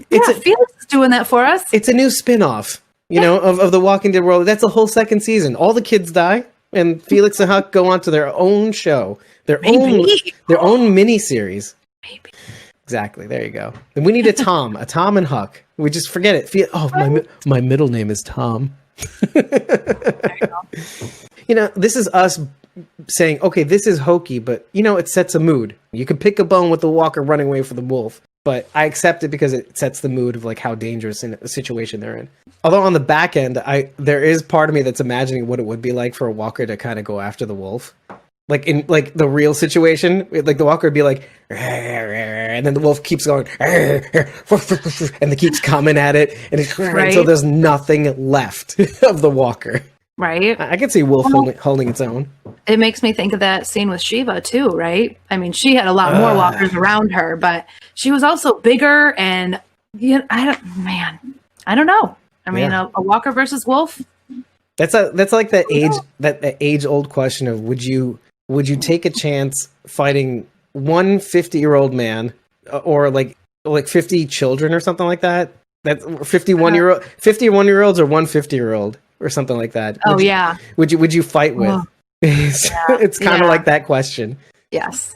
Felix is doing that for us. It's a new spin-off, of the Walking Dead world. That's a whole second season. All the kids die, and Felix and Huck go on to their own show, their own mini series. Maybe. Exactly. There you go. And we need a Tom and Huck. We just forget it. My middle name is Tom. There you go. This is us saying, okay, this is hokey, but it sets a mood. You can pick a bone with the walker running away from the wolf, but I accept it because it sets the mood of like how dangerous in a situation they're in. Although on the back end, there is part of me that's imagining what it would be like for a walker to kind of go after the wolf. Like in like the real situation, like the walker would be like, and then the wolf keeps going, and it keeps coming at it, and until there's nothing left of the walker. Right. I can see wolf holding its own. It makes me think of that scene with Shiva too, right? I mean, she had a lot more walkers around her, but she was also bigger, and I don't know. I mean, a walker versus wolf. That's like that age old question of would you take a chance fighting one 50-year-old man or like 50 children or something like that? That's 51-year-olds or one 50-year-old or something like that. Would you fight with? It's kind of like that question. Yes.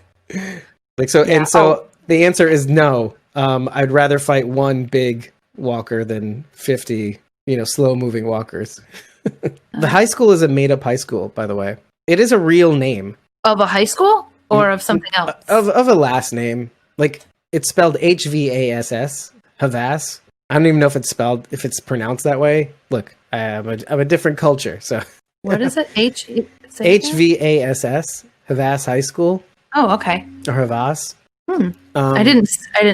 Like so, Yeah. and so the answer is no. I'd rather fight one big walker than 50, slow moving walkers. The high school is a made up high school, by the way. It is a real name Of a high school or of something else? of a last name. Like it's spelled Hvass, Havas. I don't even know if it's pronounced that way. Look, I'm a different culture, so. What is it? HVASS, Havas High School. Oh, okay. Or Havas. I didn't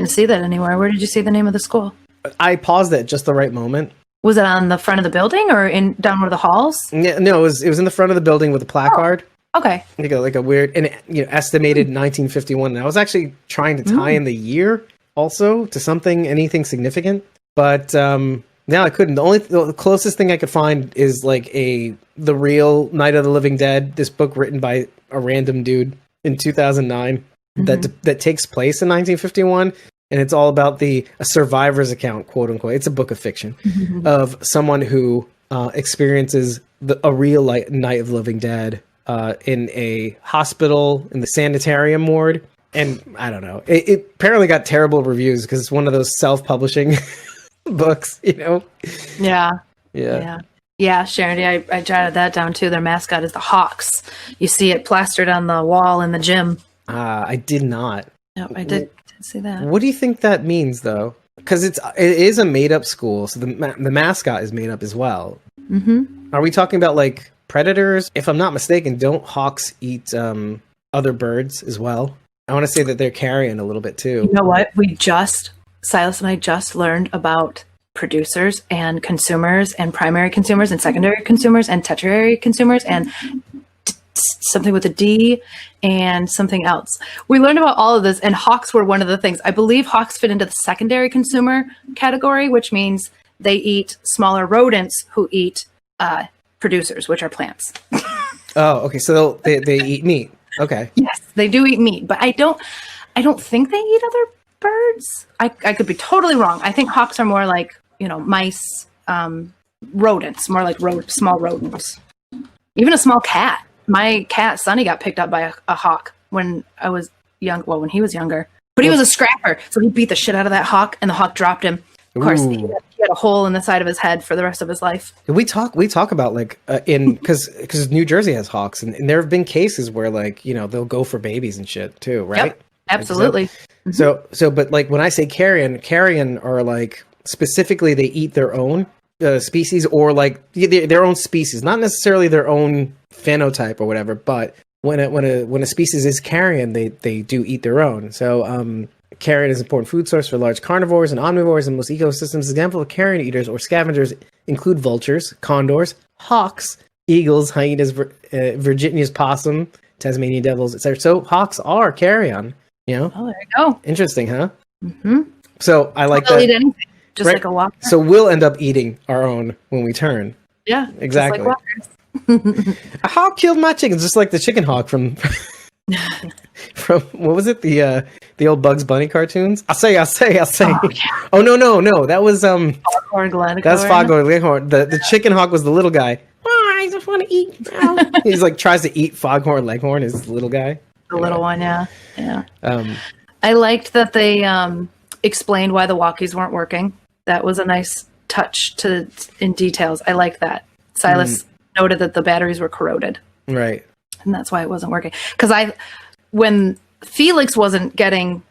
see that anywhere. Where did you see the name of the school? I paused it at just the right moment. Was it on the front of the building or down one of the halls? Yeah, no, it was in the front of the building with a placard. Oh, okay. Like a weird, and estimated 1951. And I was actually trying to tie in the year also to anything significant, but no, I couldn't. The closest thing I could find is like the real Night of the Living Dead, this book written by a random dude in 2009 that takes place in 1951. And it's all about a survivor's account, quote unquote. It's a book of fiction of someone who experiences a real Night of the Living Dead in a hospital in the sanitarium ward. And I don't know. It apparently got terrible reviews because it's one of those self-publishing books, Yeah. Yeah, Sharon, I jotted that down too. Their mascot is the Hawks. You see it plastered on the wall in the gym. I did not. Yep, I did see that. What do you think that means, though? Because it is a made-up school, so the mascot is made up as well. Mm-hmm. Are we talking about like predators? If I'm not mistaken, don't hawks eat other birds as well? I want to say that they're carrion a little bit too. You know what? Silas and I just learned about producers and consumers and primary consumers and secondary consumers and tertiary consumers and something with a D and something else. We learned about all of this, and hawks were one of the things. I believe hawks fit into the secondary consumer category, which means they eat smaller rodents who eat producers, which are plants. Oh, okay. So they eat meat. Okay. Yes, they do eat meat, but I don't think they eat other birds. I could be totally wrong. I think hawks are more like, mice, rodents, more like small rodents. Even a small cat. My cat, Sonny, got picked up by a hawk when I was young. Well, when he was younger. But he was a scrapper, so he beat the shit out of that hawk, and the hawk dropped him. Of course, he had a hole in the side of his head for the rest of his life. We talk about like because New Jersey has hawks, and there have been cases where like they'll go for babies and shit too, right? Yep, absolutely. So but like when I say carrion are like specifically they eat their own species or like their own species, not necessarily their own phenotype or whatever, but when a species is carrion, they do eat their own. So carrion is an important food source for large carnivores and omnivores in most ecosystems. Example of carrion eaters or scavengers include vultures, condors, hawks, eagles, hyenas, Virginia's possum, Tasmanian devils, etc. So hawks are carrion. Oh, there you go. Interesting, huh? Mm-hmm. So I like they'll that. Eat anything, just like a walker. So we'll end up eating our own when we turn. Yeah, exactly. Just like walkers. A hawk killed my chickens, just like the chicken hawk from what was it? The old Bugs Bunny cartoons. I say. Oh, yeah. Oh no. That was Foghorn Leghorn. That's Foghorn Leghorn. The chicken hawk was the little guy. Oh, I just want to eat. He's like tries to eat Foghorn Leghorn, is the little guy. The little one, yeah. I liked that they explained why the walkies weren't working. That was a nice touch in details. I like that. Silas noted that the batteries were corroded. Right. And that's why it wasn't working. Because when Felix wasn't getting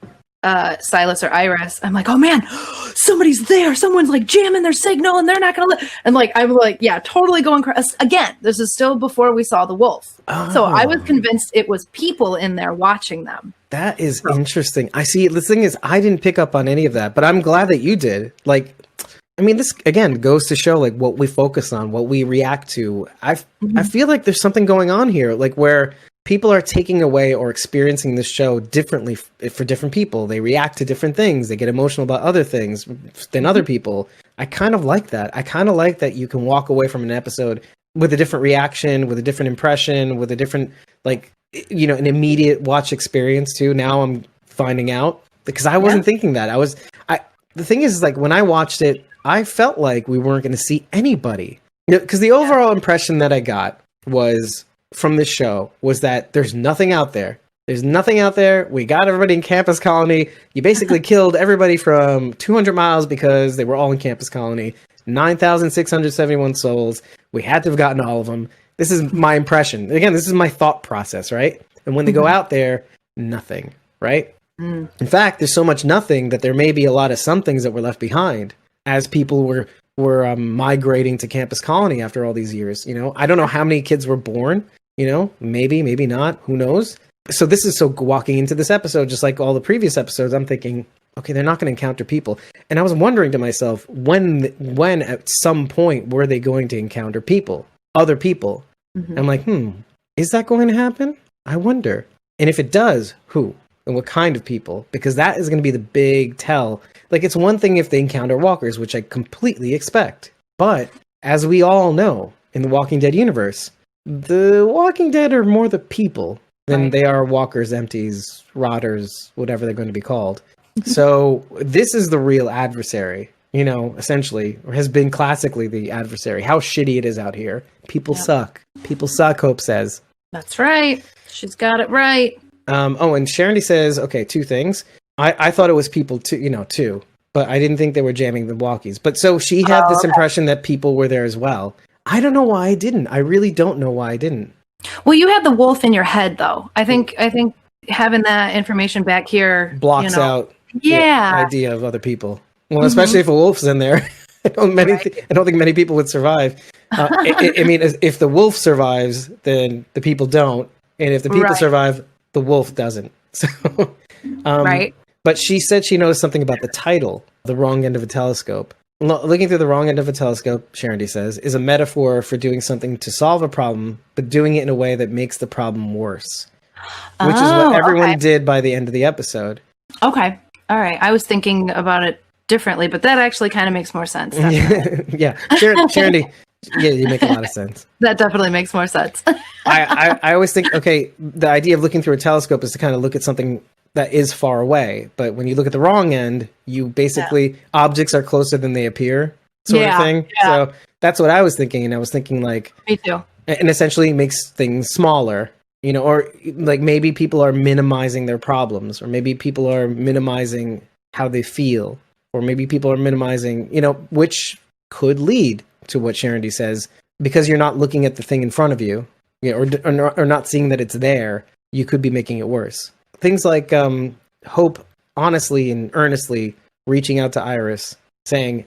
Silas or Iris, I'm like, oh man, somebody's there. Someone's like jamming their signal and they're not going to and like, I'm like, yeah, totally going crazy. Again, this is still before we saw the wolf. Oh. So I was convinced it was people in there watching them. That is interesting. I see. The thing is, I didn't pick up on any of that, but I'm glad that you did. Like, I mean, this again goes to show like what we focus on, what we react to. I feel like there's something going on here, like where people are taking away or experiencing this show differently for different people. They react to different things. They get emotional about other things than other people. I kind of like that. I kind of like that you can walk away from an episode with a different reaction, with a different impression, with a different, like, an immediate watch experience too. Now I'm finding out because I wasn't thinking that. The thing is like when I watched it, I felt like we weren't going to see anybody because the overall impression that I got was from this show was that there's nothing out there. There's nothing out there. We got everybody in Campus Colony. You basically killed everybody from 200 miles because they were all in Campus Colony. 9,671 souls. We had to have gotten all of them. This is my impression. Again, this is my thought process, right? And when they go out there, nothing, right? In fact, there's so much nothing that there may be a lot of some things that were left behind as people were migrating to Campus Colony after all these years. I don't know how many kids were born. Maybe not. Who knows? So this is walking into this episode, just like all the previous episodes, I'm thinking, okay, they're not going to encounter people. And I was wondering to myself, when at some point were they going to encounter people, other people? I'm like, is that going to happen? I wonder. And if it does, who and what kind of people? Because that is going to be the big tell. Like, it's one thing if they encounter walkers, which I completely expect. But as we all know in the Walking Dead universe, the Walking Dead are more the people than they are walkers, empties, rotters, whatever they're going to be called. So this is the real adversary, essentially, or has been classically the adversary. How shitty it is out here. People suck. People suck, Hope says. That's right. She's got it right. And Sharon says, okay, two things. I thought it was people too, but I didn't think they were jamming the walkies. But so she had this impression that people were there as well. I don't know why I didn't. I really don't know why I didn't. Well, you had the wolf in your head, though. I think having that information back here blocks out the idea of other people. Well, especially if a wolf's in there. I don't think many people would survive. I mean, if the wolf survives, then the people don't, and if the people survive, the wolf doesn't. So, But she said she noticed something about the title, "The Wrong End of a Telescope." Looking through the wrong end of a telescope, Sharon says, is a metaphor for doing something to solve a problem, but doing it in a way that makes the problem worse. Which is what everyone did by the end of the episode. Okay. All right. I was thinking about it differently, but that actually kind of makes more sense. Yeah. Sharon, you make a lot of sense. That definitely makes more sense. I always think, okay, the idea of looking through a telescope is to kind of look at something that is far away, but when you look at the wrong end, you basically objects are closer than they appear, sort of thing. So that's what I was thinking, and I was thinking like, me too. And essentially makes things smaller, or like maybe people are minimizing their problems, or maybe people are minimizing how they feel, or maybe people are minimizing, which could lead to what Sharon says, because you're not looking at the thing in front of you, or not seeing that it's there. You could be making it worse. Things like Hope honestly and earnestly reaching out to Iris saying,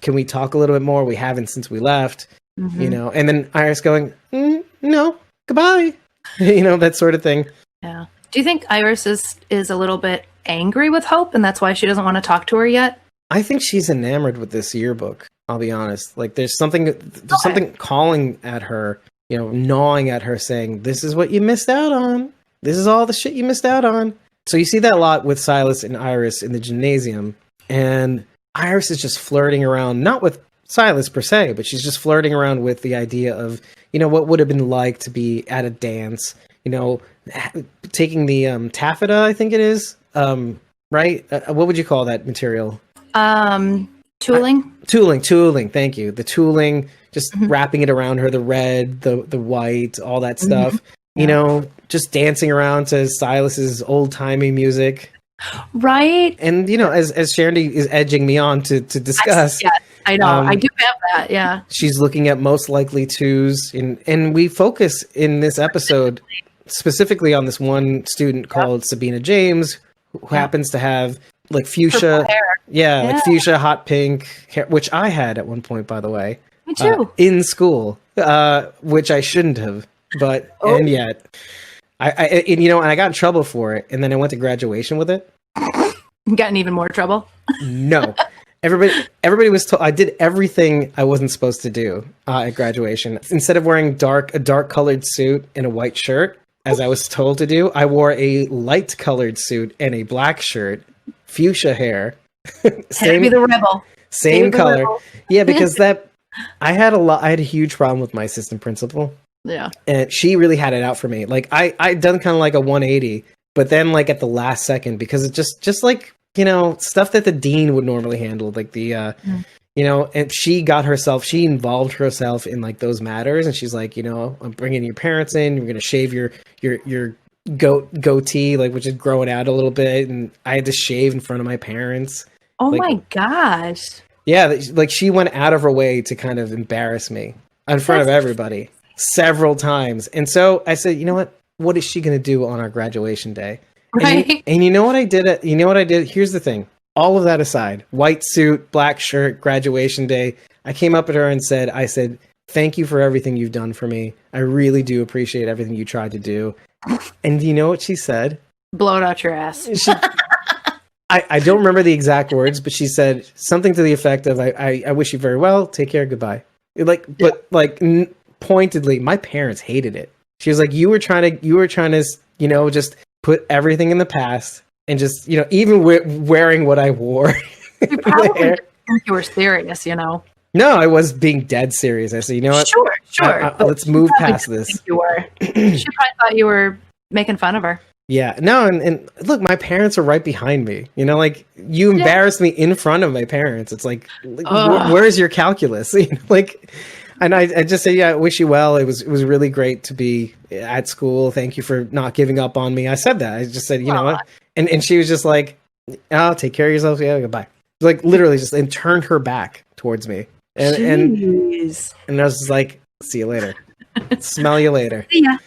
can we talk a little bit more? We haven't since we left, and then Iris going, no, goodbye, that sort of thing. Yeah. Do you think Iris is a little bit angry with Hope and that's why she doesn't want to talk to her yet? I think she's enamored with this yearbook. I'll be honest. Like there's something calling at her, gnawing at her saying, this is what you missed out on. This is all the shit you missed out on. So you see that a lot with Silas and Iris in the gymnasium. And Iris is just flirting around, not with Silas per se, but she's just flirting around with the idea of, what would have been like to be at a dance, taking the taffeta, I think it is, right? What would you call that material? Tooling. Tooling. Thank you. The tooling, just wrapping it around her, the red, the white, all that stuff. Just dancing around to Silas's old-timey music. Right. And, as Sharon is edging me on to discuss. I know. I do have that, yeah. She's looking at most likely twos. And we focus in this episode specifically on this one student called Sabina James, who happens to have, like, fuchsia. Like fuchsia, hot pink hair, which I had at one point, by the way. Me too. In school, which I shouldn't have. But, and yet, I got in trouble for it, and then I went to graduation with it. You got in even more trouble? No. Everybody was told I did everything I wasn't supposed to do at graduation. Instead of wearing a dark colored suit and a white shirt, as I was told to do, I wore a light colored suit and a black shirt, fuchsia hair. Same, be the rebel. Same color. Rebel. Yeah, because I had a huge problem with my assistant principal. Yeah. And she really had it out for me. Like I'd done kind of like a 180, but then like at the last second, because it just like, stuff that the dean would normally handle, like the, and she involved herself in like those matters. And she's like, I'm bringing your parents in, you're going to shave your goatee, like, which is growing out a little bit, and I had to shave in front of my parents. Oh like, my gosh. Yeah, like she went out of her way to kind of embarrass me in front of everybody several times. And so I said, you know what? What is she going to do on our graduation day? Right. And you know what I did? You know what I did? Here's the thing. All of that aside, white suit, black shirt, graduation day. I came up at her and I said, thank you for everything you've done for me. I really do appreciate everything you tried to do. And do you know what she said? Blow it out your ass. I don't remember the exact words, but she said something to the effect of, I wish you very well. Take care. Goodbye. Pointedly, my parents hated it. She was like, you were trying to, just put everything in the past and just, even wearing what I wore. You probably didn't think you were serious, No, I was being dead serious. I said, you know what? Sure. Let's move past this. You were. She probably thought you were making fun of her. Yeah, no, and look, my parents are right behind me. You embarrassed me in front of my parents. It's like where's your calculus? And I just say, I wish you well. It was really great to be at school. Thank you for not giving up on me. I said that. I just said, you know what? And she was just like, oh, take care of yourself. Yeah, goodbye. Like literally just and turned her back towards me. And I was just like, see you later. Smell you later. See ya.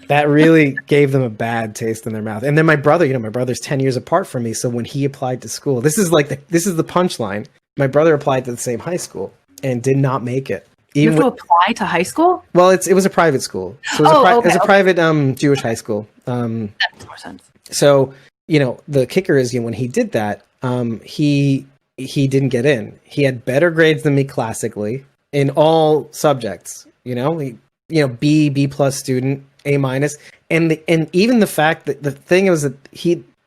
That really gave them a bad taste in their mouth. And then my brother's 10 years apart from me. So when he applied to school, this is the punchline. My brother applied to the same high school and did not make it. You have to apply to high school? Well, it was a private school. So it was a private Jewish high school. That makes more sense. So, the kicker is when he did that, he didn't get in. He had better grades than me classically in all subjects, B plus student, A minus. And even the fact that the thing was that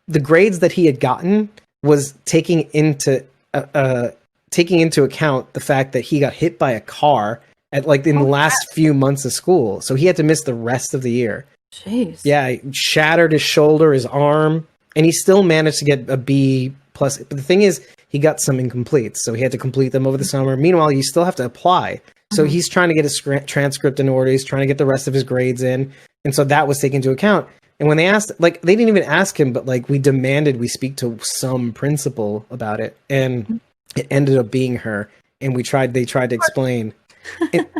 the grades that he had gotten was taking into account the fact that he got hit by a car in the last few months of school. So he had to miss the rest of the year. Jeez. Yeah, he shattered his shoulder, his arm, and he still managed to get a B plus. But the thing is, he got some incompletes, so he had to complete them over the summer. Meanwhile, you still have to apply. So he's trying to get his transcript in order. He's trying to get the rest of his grades in. And so that was taken into account. And when they asked, they didn't even ask him, but we demanded we speak to some principal about it. And it ended up being her. And they tried to explain.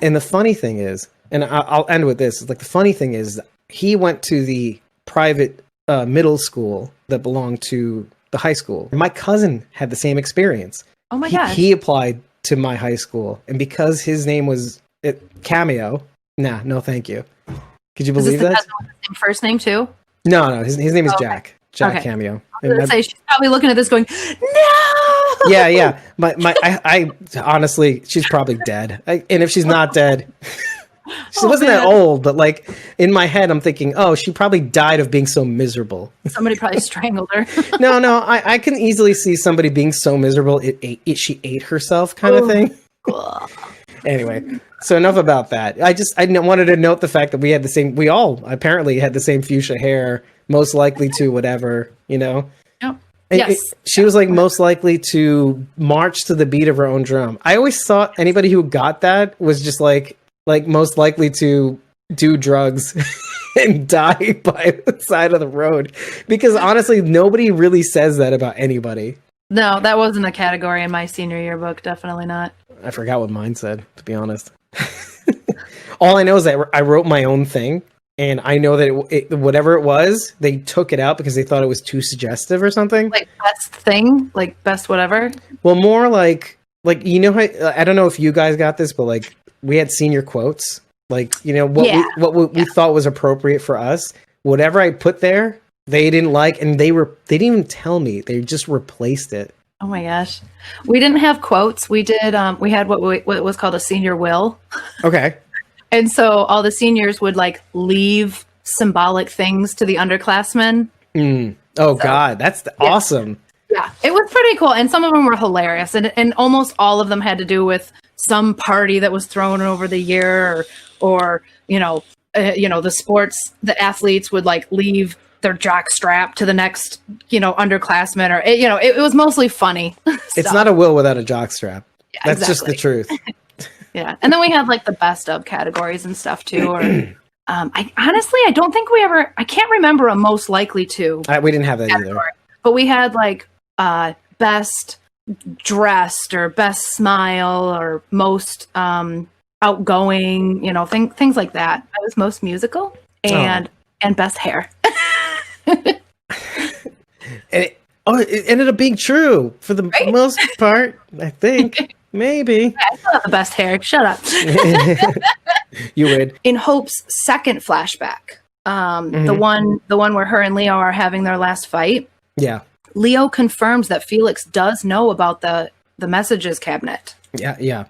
And the funny thing is, and I'll end with this, the funny thing is he went to the private middle school that belonged to the high school. My cousin had the same experience. Oh my gosh. He applied to my high school, and because his name was Cameo, no thank you. Could you believe that? With the same first name too? No, his name is Jack Cameo. She's probably looking at this going, no. Yeah. I honestly, she's probably dead. And if she's not dead, she wasn't that old, but in my head, I'm thinking, oh, she probably died of being so miserable. Somebody probably strangled her. No, I can easily see somebody being so miserable she ate herself kind of thing. Anyway, so enough about that. I wanted to note the fact that we all apparently had the same fuchsia hair, most likely to whatever, Yep. Yes. She was most likely to march to the beat of her own drum. I always thought anybody who got that was just most likely to do drugs and die by the side of the road. Because honestly, nobody really says that about anybody. No, that wasn't a category in my senior yearbook. Definitely not. I forgot what mine said, to be honest. All I know is that I wrote my own thing. And I know that whatever it was, they took it out because they thought it was too suggestive or something. Best thing? Best whatever? Well, more how, I don't know if you guys got this, but we had senior quotes. What we thought was appropriate for us. Whatever I put there, they didn't like, and they didn't even tell me. They just replaced it. Oh my gosh. We didn't have quotes. We did, we had what was called a senior will. Okay. And so all the seniors would leave symbolic things to the underclassmen. God, that's awesome. Yeah, it was pretty cool. And some of them were hilarious. And almost all of them had to do with some party that was thrown over the year or the sports, the athletes would leave their jock strap to the next, underclassmen or, it was mostly funny. It's not a will without a jock strap. Yeah, that's exactly. Just the truth. Yeah. And then we had the best of categories and stuff too, or I don't think I can't remember a most likely to. We didn't have that either. But we had like best dressed or best smile or most outgoing, things like that. I was most musical and best hair. And it ended up being true for the most part, I think. Maybe. I still have the best hair. Shut up. You would. In Hope's second flashback, the one where her and Leo are having their last fight. Yeah. Leo confirms that Felix does know about the messages cabinet. Yeah.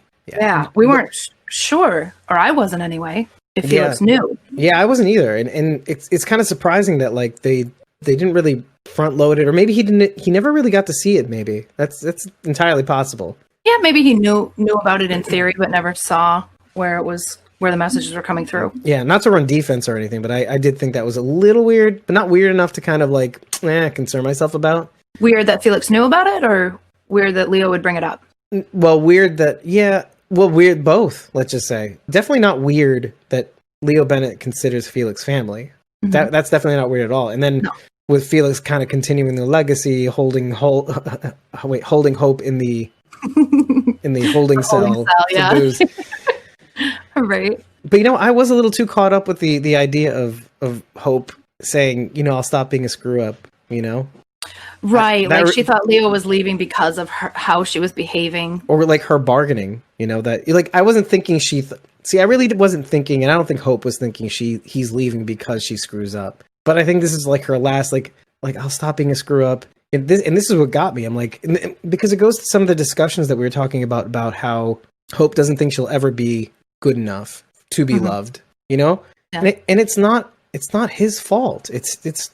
We weren't sure, or I wasn't anyway, if Felix knew. Yeah, I wasn't either. And it's kind of surprising that like they didn't really front load it, or maybe he never really got to see it. Maybe that's entirely possible. Yeah, maybe he knew about it in theory, but never saw where the messages were coming through. Yeah, not to run defense or anything, but I did think that was a little weird, but not weird enough to kind of like concern myself about. Weird that Felix knew about it, or weird that Leo would bring it up? Well, weird both, let's just say. Definitely not weird that Leo Bennett considers Felix family. Mm-hmm. That's definitely not weird at all. And then with Felix kind of continuing the legacy, holding hope in the holding cell for booze. Right. But I was a little too caught up with the idea of Hope saying, I'll stop being a screw up, Right. Like she thought Leo was leaving because of how she was behaving. Or like her bargaining, that like I wasn't thinking I really wasn't thinking, and I don't think Hope was thinking he's leaving because she screws up. But I think this is like her last like I'll stop being a screw up. And this is what got me. I'm like, because it goes to some of the discussions that we were talking about how Hope doesn't think she'll ever be good enough to be loved, Yeah. And it's not his fault. It's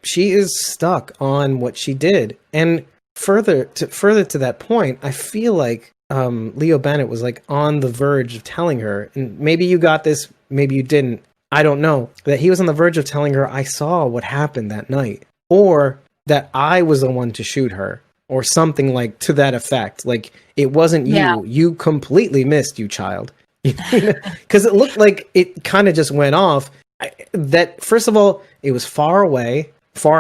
she is stuck on what she did. And further to that point, I feel like Leo Bennett was like on the verge of telling her, and maybe you got this, maybe you didn't, I don't know, that he was on the verge of telling her, I saw what happened that night, or that I was the one to shoot her, or something like to that effect. Like, it wasn't you. You completely missed, you child. Because it looked like it kind of just went off. That, first of all, it was far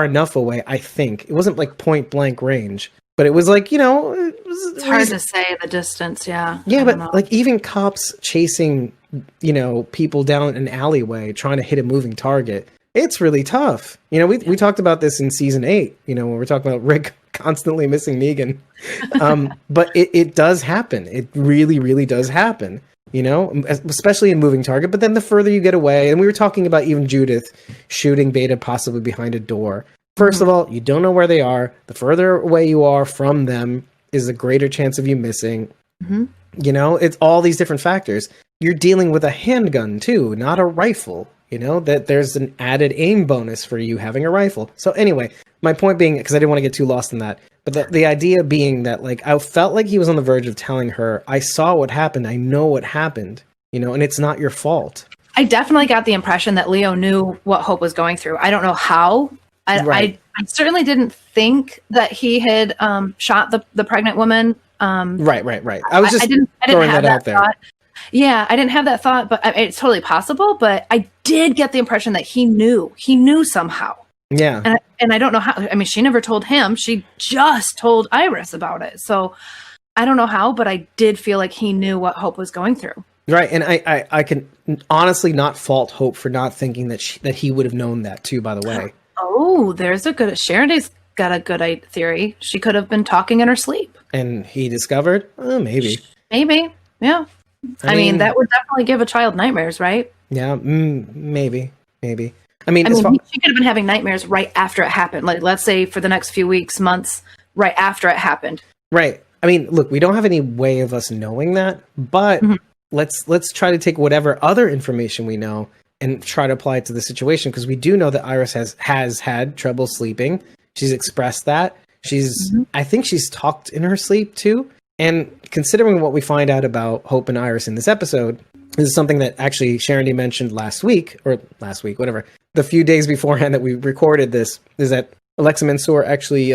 enough away, I think. It wasn't like point blank range, but it was like, it's hard to say the distance, yeah. Yeah, but like even cops chasing, people down an alleyway trying to hit a moving target, it's really tough. We talked about this in season 8, when we're talking about Rick constantly missing Negan. But it does happen. It really, really does happen, especially in moving target. But then the further you get away, and we were talking about even Judith shooting Beta possibly behind a door. First of all, you don't know where they are. The further away you are from them is a greater chance of you missing. Mm-hmm. It's all these different factors. You're dealing with a handgun too, not a rifle. That there's an added aim bonus for you having a rifle. So anyway, my point being, because I didn't want to get too lost in that, but the idea being that like I felt like he was on the verge of telling her, I saw what happened, I know what happened, and it's not your fault. I definitely got the impression that Leo knew what Hope was going through. I don't know how. I certainly didn't think that he had shot the pregnant woman. Right. I was just I didn't throwing have that out there. Thought. Yeah, I didn't have that thought, but it's totally possible. But I did get the impression that he knew somehow. Yeah. And I don't know how. I mean, she never told him. She just told Iris about it. So I don't know how, but I did feel like he knew what Hope was going through. Right. And I can honestly not fault Hope for not thinking that he would have known that too, by the way. Oh, there's a good... Sharon's got a good theory. She could have been talking in her sleep. And he discovered? Maybe. Maybe, yeah. I mean, that would definitely give a child nightmares, right? Yeah, maybe. I mean, she could have been having nightmares right after it happened. Like, let's say for the next few weeks, months, right after it happened. Right. I mean, look, we don't have any way of us knowing that, but let's try to take whatever other information we know and try to apply it to the situation, because we do know that Iris has had trouble sleeping. She's expressed that. I think she's talked in her sleep too. And considering what we find out about Hope and Iris in this episode, this is something that actually Sharon mentioned last week, whatever. The few days beforehand that we recorded this, is that Alexa Mansour actually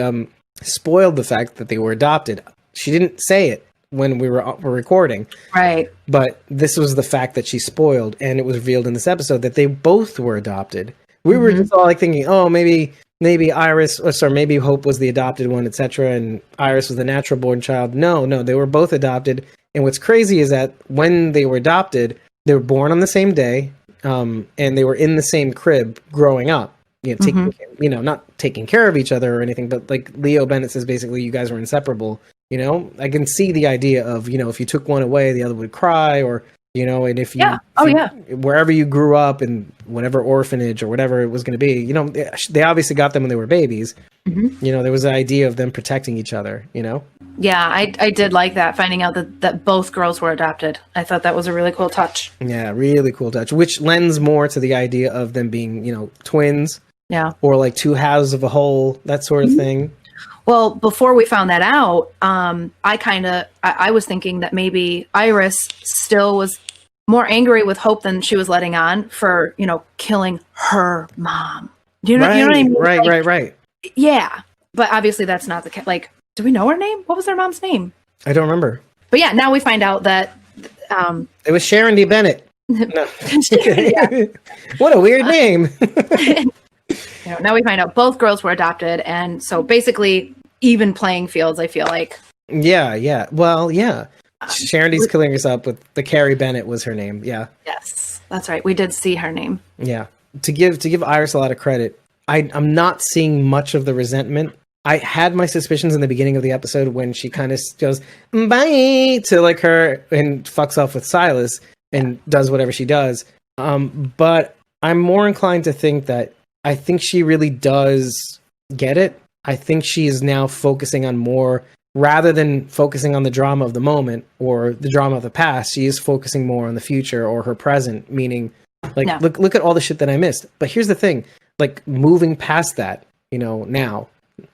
spoiled the fact that they were adopted. She didn't say it, when we were recording. Right. But this was the fact that she spoiled, and it was revealed in this episode that they both were adopted. We were just all like thinking, oh, maybe Iris, maybe Hope was the adopted one, etc., and Iris was the natural born child. No, they were both adopted. And what's crazy is that when they were adopted, they were born on the same day, and they were in the same crib growing up. Not taking care of each other or anything, but like Leo Bennett says, basically, you guys were inseparable. I can see the idea of, if you took one away, the other would cry, or, and if you, wherever you grew up in whatever orphanage or whatever it was going to be, they obviously got them when they were babies. There was an idea of them protecting each other, Yeah, I did like that, finding out that both girls were adopted. I thought that was a really cool touch. Yeah, really cool touch, which lends more to the idea of them being, twins. Yeah. Or like two halves of a whole, that sort of thing. Well, before we found that out, I was thinking that maybe Iris still was more angry with Hope than she was letting on for, killing her mom. You know what I mean? Right. Yeah. But obviously that's not the case. Like, do we know her name? What was their mom's name? I don't remember. But yeah, now we find out that... it was Sharon D. Bennett. No. What a weird name. Now we find out both girls were adopted, and so basically even playing fields, I feel like. Yeah. Well, yeah. Sharon D's killing herself with the Carrie Bennett was her name. Yeah. Yes, that's right. We did see her name. Yeah. To give Iris a lot of credit, I'm not seeing much of the resentment. I had my suspicions in the beginning of the episode when she kind of goes bye to like her and fucks off with Silas and does whatever she does. But I'm more inclined to think that I think she really does get it. I think she is now focusing on more, rather than focusing on the drama of the moment or the drama of the past, she is focusing more on the future or her present, meaning like, look at all the shit that I missed. But here's the thing, like moving past that, now,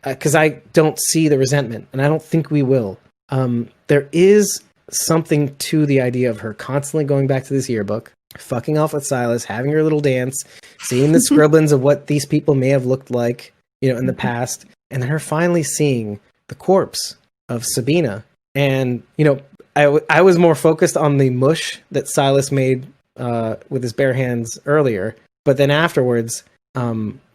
because I don't see the resentment and I don't think we will. There is something to the idea of her constantly going back to this yearbook, fucking off with Silas, having her little dance, seeing the scribblings of what these people may have looked like, in the past, and then her finally seeing the corpse of Sabina. And, I was more focused on the mush that Silas made with his bare hands earlier, but then afterwards,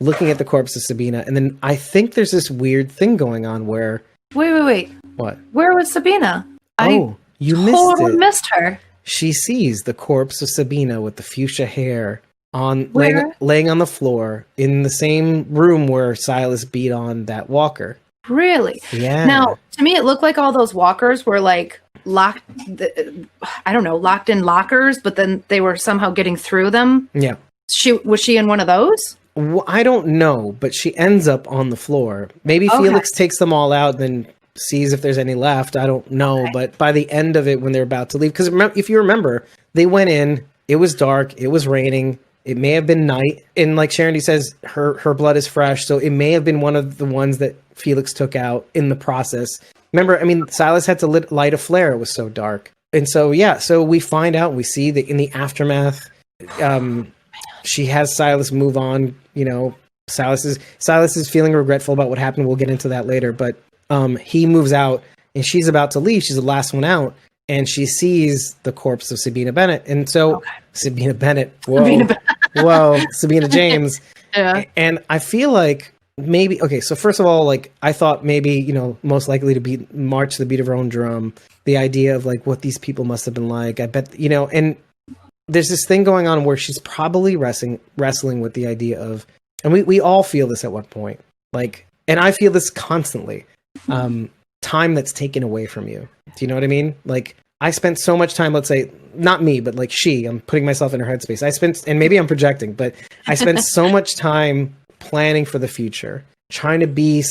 looking at the corpse of Sabina, and then I think there's this weird thing going on where... Wait. What? Where was Sabina? You totally missed her. She sees the corpse of Sabina with the fuchsia hair laying on the floor in the same room where Silas beat on that walker. Really? Yeah. Now, to me, it looked like all those walkers were like locked in lockers, but then they were somehow getting through them. Yeah. Was she in one of those? Well, I don't know, but she ends up on the floor. Maybe Felix takes them all out, then sees if there's any left. I don't know. Okay. But by the end of it, when they're about to leave, because if you remember, they went in, it was dark, it was raining, it may have been night, and like Sharon D says, her blood is fresh, so it may have been one of the ones that Felix took out in the process. Remember, Silas had to light a flare, it was so dark. And so, so we find out, we see that in the aftermath, she has Silas move on, Silas is feeling regretful about what happened, we'll get into that later, but he moves out, and she's about to leave, she's the last one out, and she sees the corpse of Sabina Bennett. And so, Sabina Bennett, Sabina James. Yeah. And I feel like maybe, so first of all, like, I thought maybe, most likely to march to the beat of her own drum. The idea of, like, what these people must have been like. I bet, and there's this thing going on where she's probably wrestling with the idea of, and we all feel this at one point, like, and I feel this constantly, time that's taken away from you. Do you know what I mean? Like, I spent so much time, let's say, not me, but like I'm putting myself in her headspace. And maybe I'm projecting, but I spent so much time planning for the future, trying to be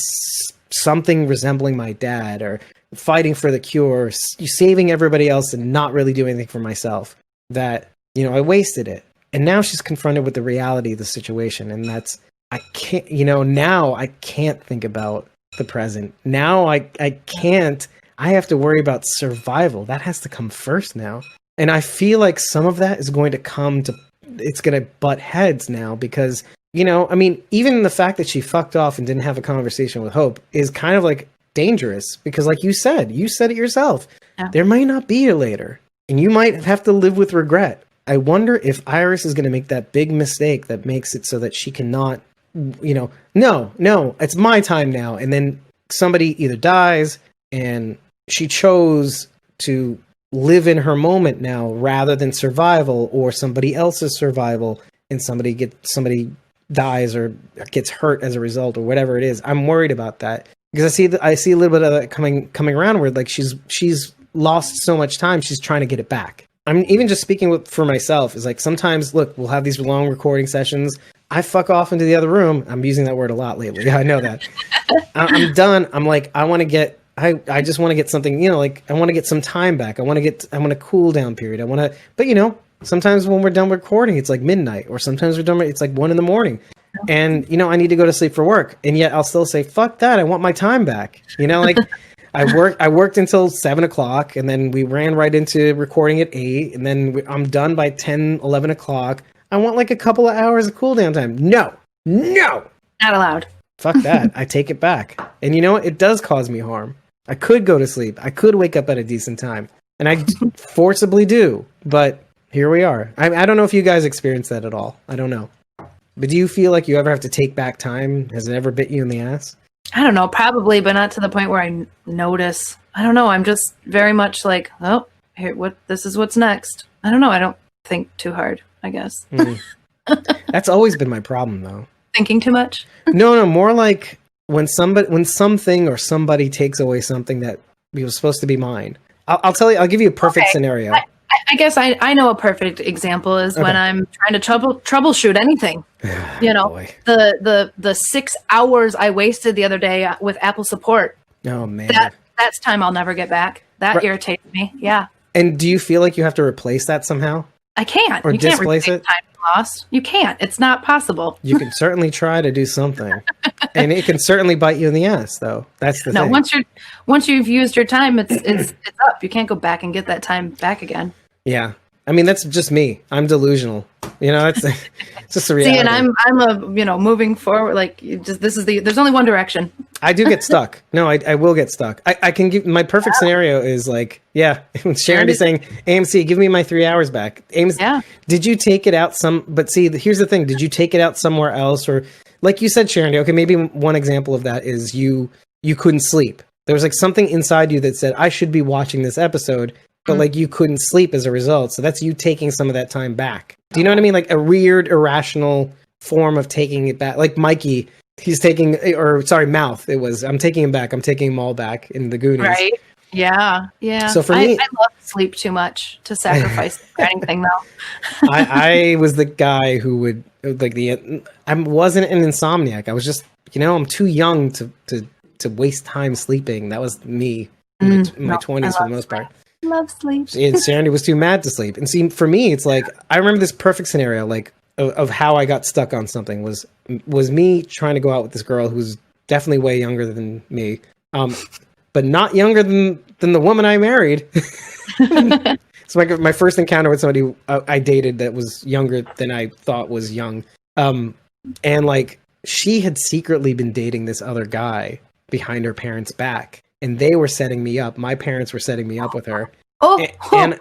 something resembling my dad, or fighting for the cure, saving everybody else and not really doing anything for myself, that, I wasted it. And now she's confronted with the reality of the situation. And that's, I can't, now I can't think about the present. Now I can't, I have to worry about survival. That has to come first now. And I feel like some of that is going to it's going to butt heads now because, even the fact that she fucked off and didn't have a conversation with Hope is kind of like dangerous because, like you said it yourself. Yeah. There might not be a later, and you might have to live with regret. I wonder if Iris is going to make that big mistake that makes it so that she cannot, no, it's my time now. And then somebody either dies and she chose to live in her moment now rather than survival, or somebody else's survival, and somebody dies or gets hurt as a result, or whatever it is. I'm worried about that because I see a little bit of that coming around where like she's lost so much time, she's trying to get it back. I'm even just speaking for myself, is like sometimes, look, we'll have these long recording sessions. I fuck off into the other room. I'm using that word a lot lately. I know that. I'm done. I'm like, I just want to get something, like I want to get some time back. I want a cool down period. But sometimes when we're done recording, it's like midnight, or sometimes it's like 1 a.m. And, I need to go to sleep for work. And yet I'll still say, fuck that. I want my time back. Like I worked until 7 o'clock, and then we ran right into recording at 8. And then I'm done by 10, 11 o'clock. I want like a couple of hours of cool down time. No, not allowed. Fuck that. I take it back. And it does cause me harm. I could go to sleep. I could wake up at a decent time. And I forcibly do. But here we are. I don't know if you guys experience that at all. I don't know. But do you feel like you ever have to take back time? Has it ever bit you in the ass? I don't know, probably, but not to the point where I notice. I don't know. I'm just very much like, oh, this is what's next. I don't know. I don't think too hard, I guess. That's always been my problem, though. Thinking too much? No, more like when something or somebody takes away something that was supposed to be mine. I'll tell you. I'll give you a perfect scenario. I guess I know a perfect example is when I'm trying to troubleshoot anything. The 6 hours I wasted the other day with Apple support. Oh man, that's time I'll never get back. That irritates me. Yeah. And do you feel like you have to replace that somehow? I can't. Or you can't displace replace it? Time lost. You can't. It's not possible. You can certainly try to do something, and it can certainly bite you in the ass, though. That's the thing. Once you've used your time, it's up. You can't go back and get that time back again. Yeah. I mean, that's just me. I'm delusional. It's just a reality. See, and I'm moving forward. Like, there's only one direction. I do get stuck. No, I will get stuck. I can give my perfect scenario is like, when Sharon is saying, AMC, give me my 3 hours back. Did you take it out but see, here's the thing. Did you take it out somewhere else? Or like you said, Sharon, okay, maybe one example of that is you couldn't sleep. There was like something inside you that said, I should be watching this episode. But like you couldn't sleep as a result. So that's you taking some of that time back. Do you know what I mean? Like a weird, irrational form of taking it back. Like Mikey, Mouth. I'm taking him back. I'm taking them all back in the Goonies. Right. Yeah. Yeah. So for me, I love sleep too much to sacrifice anything though. I was the guy who would I wasn't an insomniac. I was just, I'm too young to waste time sleeping. That was me in my 20s for the most part. Love sleep. And Sandy was too mad to sleep. And see, for me, it's like I remember this perfect scenario, like of how I got stuck on something was me trying to go out with this girl who's definitely way younger than me, but not younger than the woman I married. So my first encounter with somebody I dated that was younger than I thought was young, and like she had secretly been dating this other guy behind her parents' back. And they were setting me up. My parents were setting me up with her. And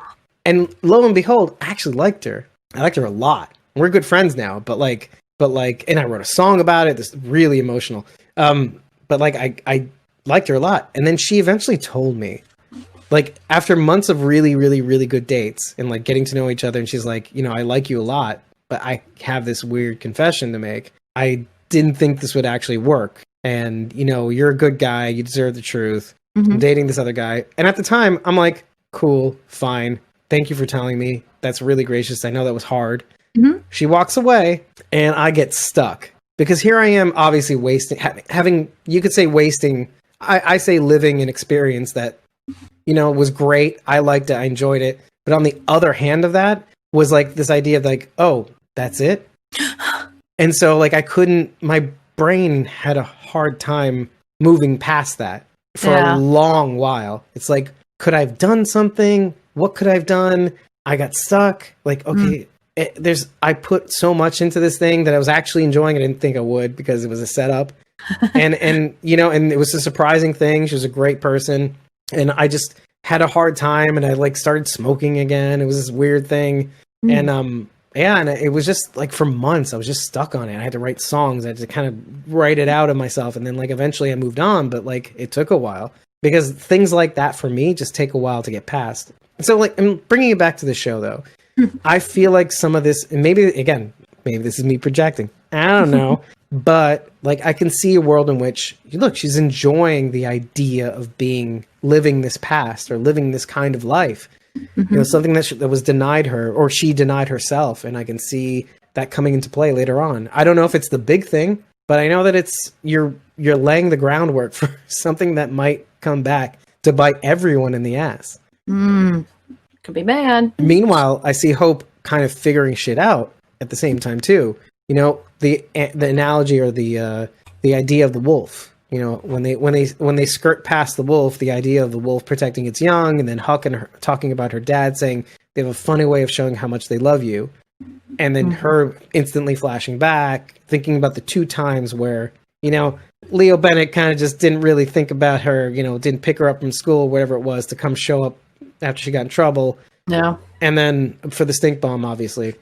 lo and behold, I actually liked her. I liked her a lot. We're good friends now. But like, and I wrote a song about it. This is really emotional. But like, I liked her a lot. And then she eventually told me, like, after months of really, really, really good dates and like getting to know each other, and she's like, I like you a lot, but I have this weird confession to make. I didn't think this would actually work. And, you're a good guy. You deserve the truth. I'm dating this other guy. And at the time, I'm like, cool, fine. Thank you for telling me. That's really gracious. I know that was hard. She walks away and I get stuck because here I am obviously wasting, you could say wasting, I say living an experience that, was great. I liked it. I enjoyed it. But on the other hand of that was like this idea of like, oh, that's it. And so like my brain had a hard time moving past that for a long while. It's like, could I have done something? What could I have done? I got stuck. Like, okay, I put so much into this thing that I was actually enjoying. I didn't think I would because it was a setup. and you know, and it was a surprising thing. She was a great person, and I just had a hard time, and I like started smoking again. It was this weird thing, and yeah, and it was just like for months I was just stuck on it. I had to write songs. I had to kind of write it out of myself, and then like eventually I moved on, but like it took a while because things like that for me just take a while to get past. So like, I'm bringing it back to the show though. I feel like some of this, and maybe this is me projecting. I don't know. But like, I can see a world in which, look, she's enjoying the idea of living this past or living this kind of life. You know, something that was denied her, or she denied herself. And I can see that coming into play later on. I don't know if it's the big thing, but I know that you're laying the groundwork for something that might come back to bite everyone in the ass. Could be bad. Meanwhile, I see Hope kind of figuring shit out at the same time too. You know, the analogy or the idea of the wolf. You know, when they skirt past the wolf, the idea of the wolf protecting its young, and then Huck and her talking about her dad saying they have a funny way of showing how much they love you, and then her instantly flashing back, thinking about the 2 times where, you know, Leo Bennett kind of just didn't really think about her, you know, didn't pick her up from school, whatever it was, to come show up after she got in trouble. Yeah. And then for the stink bomb, obviously.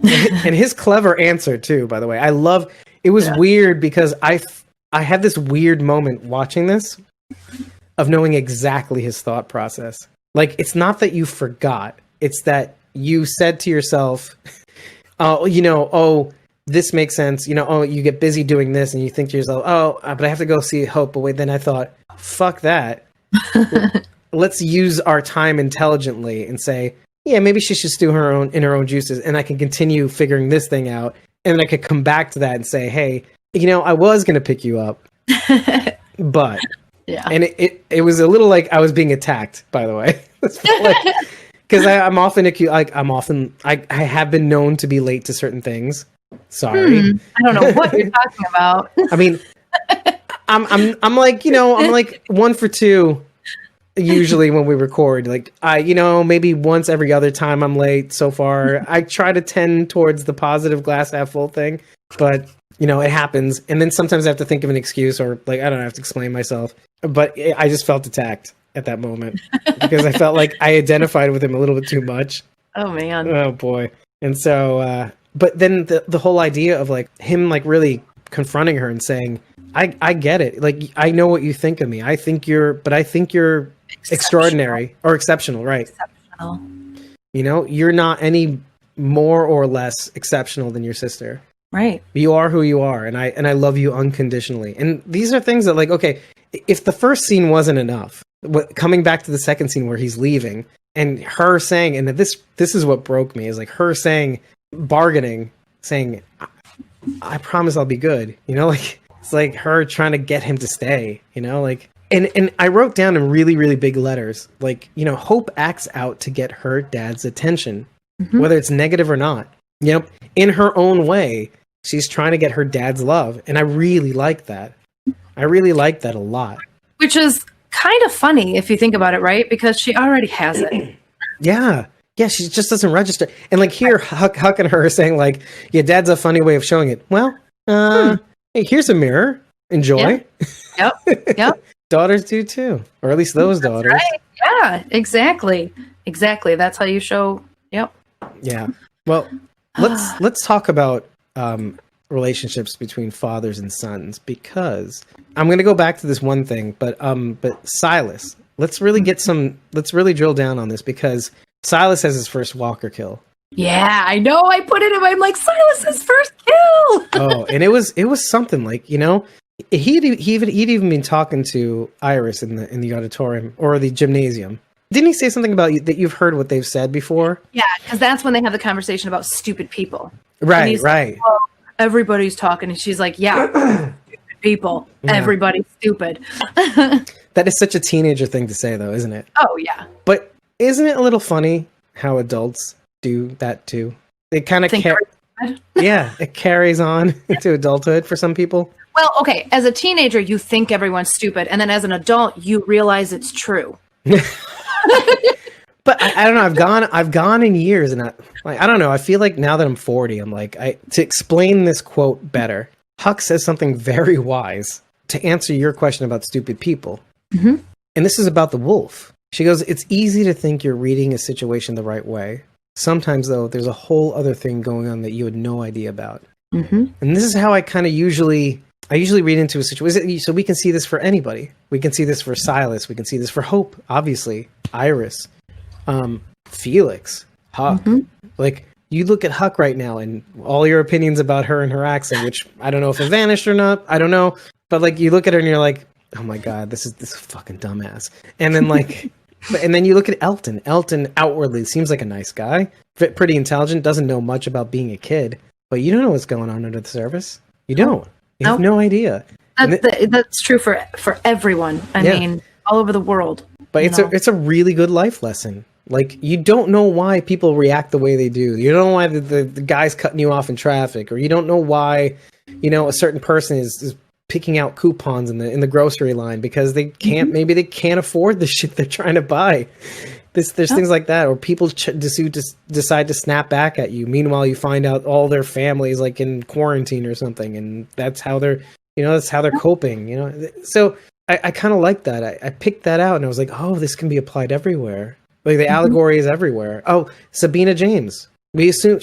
And his clever answer too, by the way. It was weird because I had this weird moment watching this of knowing exactly his thought process. Like, it's not that you forgot, it's that you said to yourself, this makes sense. You know, oh, you get busy doing this and you think to yourself, oh, but I have to go see Hope. But wait, then I thought, fuck that. Let's use our time intelligently and say, yeah, maybe she should stew her own juices, and I can continue figuring this thing out. And then I could come back to that and say, hey, you know, I was going to pick you up, but yeah. And it was a little like I was being attacked, by the way, because I'm often accused. Like I have been known to be late to certain things. Sorry, I don't know what you're talking about. I mean, I'm like, you know, I'm like 1 for 2. Usually when we record, like maybe once every other time I'm late so far. I try to tend towards the positive glass half full thing, but you know, it happens. And then sometimes I have to think of an excuse, or like, I don't know, I have to explain myself. But I just felt attacked at that moment because I felt like I identified with him a little bit too much. Oh man. Oh boy. And so, but then the whole idea of like him, like really confronting her and saying, I get it. Like, I know what you think of me. I think you're extraordinary or exceptional, right? Exceptional. You know, you're not any more or less exceptional than your sister. Right. You are who you are, and I love you unconditionally. And these are things that, like, okay, if the first scene wasn't enough, coming back to the second scene where he's leaving and her saying, and this is what broke me, is like her saying, bargaining, saying, I promise I'll be good. You know, like, it's like her trying to get him to stay, you know, like, and I wrote down in really, really big letters, like, you know, Hope acts out to get her dad's attention, whether it's negative or not. You know, in her own way, she's trying to get her dad's love. And I really like that. I really like that a lot. Which is kind of funny if you think about it, right? Because she already has it. Yeah. Yeah, she just doesn't register. And like here, Huck and her are saying like, yeah, dad's a funny way of showing it. Well, hey, here's a mirror. Enjoy. Yep. Daughters do too. Or at least those daughters. Right. Yeah, exactly. That's how you show. Yep. Yeah. Well, let's talk about relationships between fathers and sons, because I'm going to go back to this one thing, but Silas, let's really drill down on this, because Silas has his first walker kill. Yeah, I know. I put it in. I'm like, Silas's first kill. Oh, and it was something, like, you know, he'd even been talking to Iris in the auditorium or the gymnasium. Didn't he say something about that you've heard what they've said before? Yeah, because that's when they have the conversation about stupid people. Right, right. Like, well, everybody's talking, and she's like, yeah, stupid people. Yeah. Everybody's stupid. That is such a teenager thing to say, though, isn't it? Oh, yeah. But isn't it a little funny how adults do that, too? It kind of it carries on to adulthood for some people. Well, okay, as a teenager, you think everyone's stupid, and then as an adult, you realize it's true. But I don't know. I've gone in years, and I don't know. I feel like now that I'm 40, I'm like, to explain this quote better. Huck says something very wise to answer your question about stupid people. Mm-hmm. And this is about the wolf. She goes, it's easy to think you're reading a situation the right way. Sometimes, though, there's a whole other thing going on that you had no idea about. Mm-hmm. And this is how I kind of usually read into a situation. So we can see this for anybody. We can see this for Silas. We can see this for Hope, obviously. Iris. Felix. Huck. Mm-hmm. Like, you look at Huck right now and all your opinions about her and her accent, which I don't know if it vanished or not. I don't know. But, like, you look at her and you're like, oh my God, this is fucking dumbass. And then, like... And then you look at Elton. Elton outwardly seems like a nice guy, pretty intelligent, doesn't know much about being a kid, but you don't know what's going on under the surface. You don't. You have no idea. That's true for everyone. I mean, all over the world. But it's a really good life lesson. Like, you don't know why people react the way they do. You don't know why the guy's cutting you off in traffic, or you don't know why, a certain person is picking out coupons in the grocery line because they can't, maybe they can't afford the shit they're trying to buy. There's things like that, or people decide to snap back at you. Meanwhile, you find out all their families like in quarantine or something, and that's how they're coping. So I kind of like that. I picked that out, and I was like, oh, this can be applied everywhere. Like the allegory is everywhere. Oh, Sabina James. We assume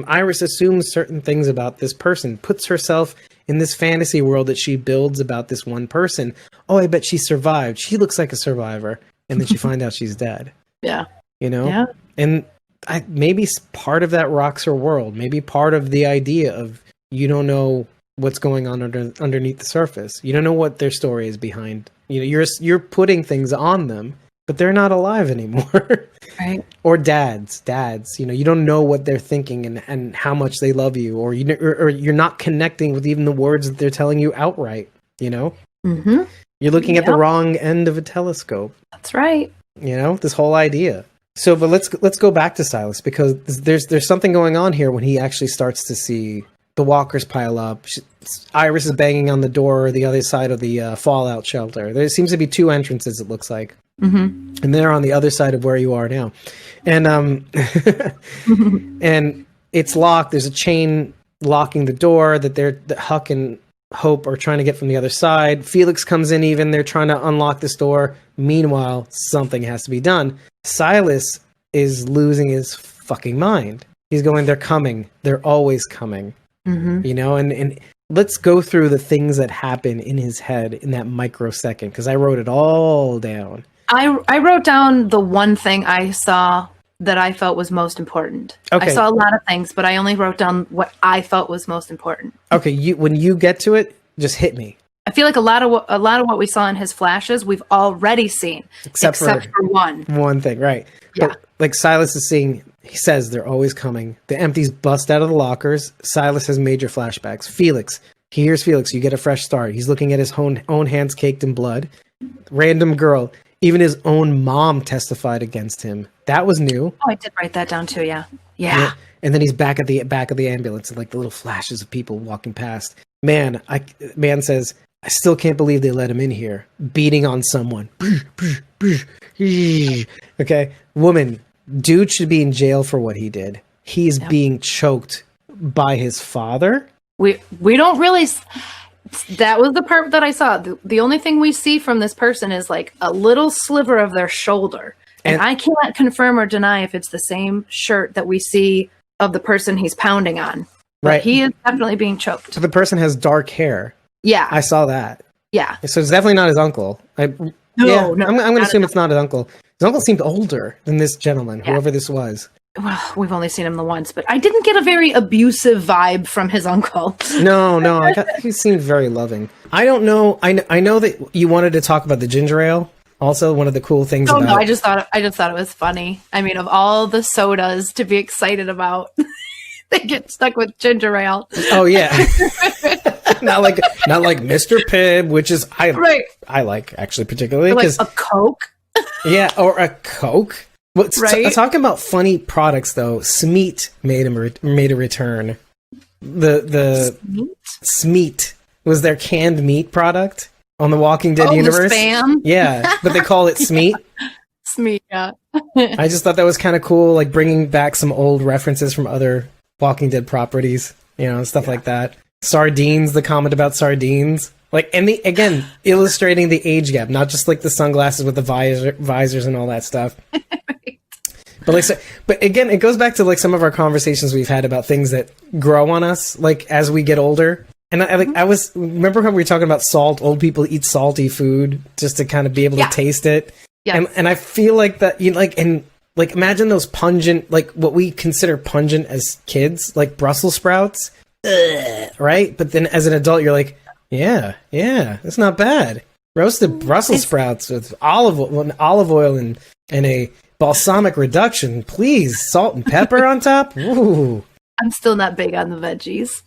Iris assumes certain things about this person, puts herself in this fantasy world that she builds about this one person. Oh, I bet she survived. She looks like a survivor. And then she finds out she's dead. Yeah. Yeah. And maybe part of that rocks her world. Maybe part of the idea of you don't know what's going on underneath the surface. You don't know what their story is behind. You're putting things on them, but they're not alive anymore. Right. Or dads, you don't know what they're thinking and how much they love you, or you're not connecting with even the words that they're telling you outright, Mm-hmm. You're looking at the wrong end of a telescope. That's right. This whole idea. So, but let's go back to Silas, because there's something going on here when he actually starts to see the walkers pile up. Iris is banging on the door, the other side of the fallout shelter. There seems to be two entrances, it looks like. Mm-hmm. And they're on the other side of where you are now. And and it's locked. There's a chain locking the door that Huck and Hope are trying to get from the other side. Felix comes in even. They're trying to unlock this door. Meanwhile, something has to be done. Silas is losing his fucking mind. He's going, they're coming. They're always coming. Mm-hmm. And let's go through the things that happen in his head in that microsecond, because I wrote it all down. I wrote down the one thing I saw that I felt was most important. Okay. I saw a lot of things, but I only wrote down what I felt was most important. Okay, when you get to it, just hit me. I feel like a lot of what we saw in his flashes, we've already seen, except for one. One thing, right? Yeah. But like Silas is seeing, he says they're always coming. The empties bust out of the lockers. Silas has major flashbacks. Felix, he hears Felix. You get a fresh start. He's looking at his own hands caked in blood. Random girl. Even his own mom testified against him. That was new. Oh, I did write that down too. Yeah. And then he's back at the back of the ambulance, and like the little flashes of people walking past. Man says, I still can't believe they let him in here, beating on someone. Okay, woman, dude should be in jail for what he did. He's being choked by his father. We don't really. That was the part that I saw. The only thing we see from this person is like a little sliver of their shoulder. And I can't confirm or deny if it's the same shirt that we see of the person he's pounding on. But right. He is definitely being choked. So the person has dark hair. Yeah. I saw that. Yeah. So it's definitely not his uncle. No, I'm going to assume it's not his uncle. His uncle seemed older than this gentleman, whoever this was. Well, we've only seen him the once, but I didn't get a very abusive vibe from his uncle. No, he seemed very loving. I don't know. I know that you wanted to talk about the ginger ale. Also, one of the cool things about... No, I just thought it was funny. I mean, of all the sodas to be excited about, they get stuck with ginger ale. Oh yeah, not like Mr. Pibb, which is I like actually particularly because like a Coke. Yeah, or a Coke. Talking about funny products though, Smeat made a return. The Smeat was their canned meat product on the Walking Dead universe. The Spam? Yeah, but they call it Smeat. Smeat, yeah. I just thought that was kind of cool, like bringing back some old references from other Walking Dead properties, stuff like that. sardines, the comment about sardines. Like, and again, illustrating the age gap, not just like the sunglasses with the visors and all that stuff. Right. But like, but again, it goes back to like some of our conversations we've had about things that grow on us, like as we get older. And remember when we were talking about salt? Old people eat salty food just to kind of be able to taste it. Yeah. And I feel like that, imagine those pungent, like what we consider pungent as kids, like Brussels sprouts, right? But then as an adult, you're like, yeah, it's not bad. Roasted Brussels sprouts with olive oil and a balsamic reduction, please, salt and pepper on top. Ooh. I'm still not big on the veggies,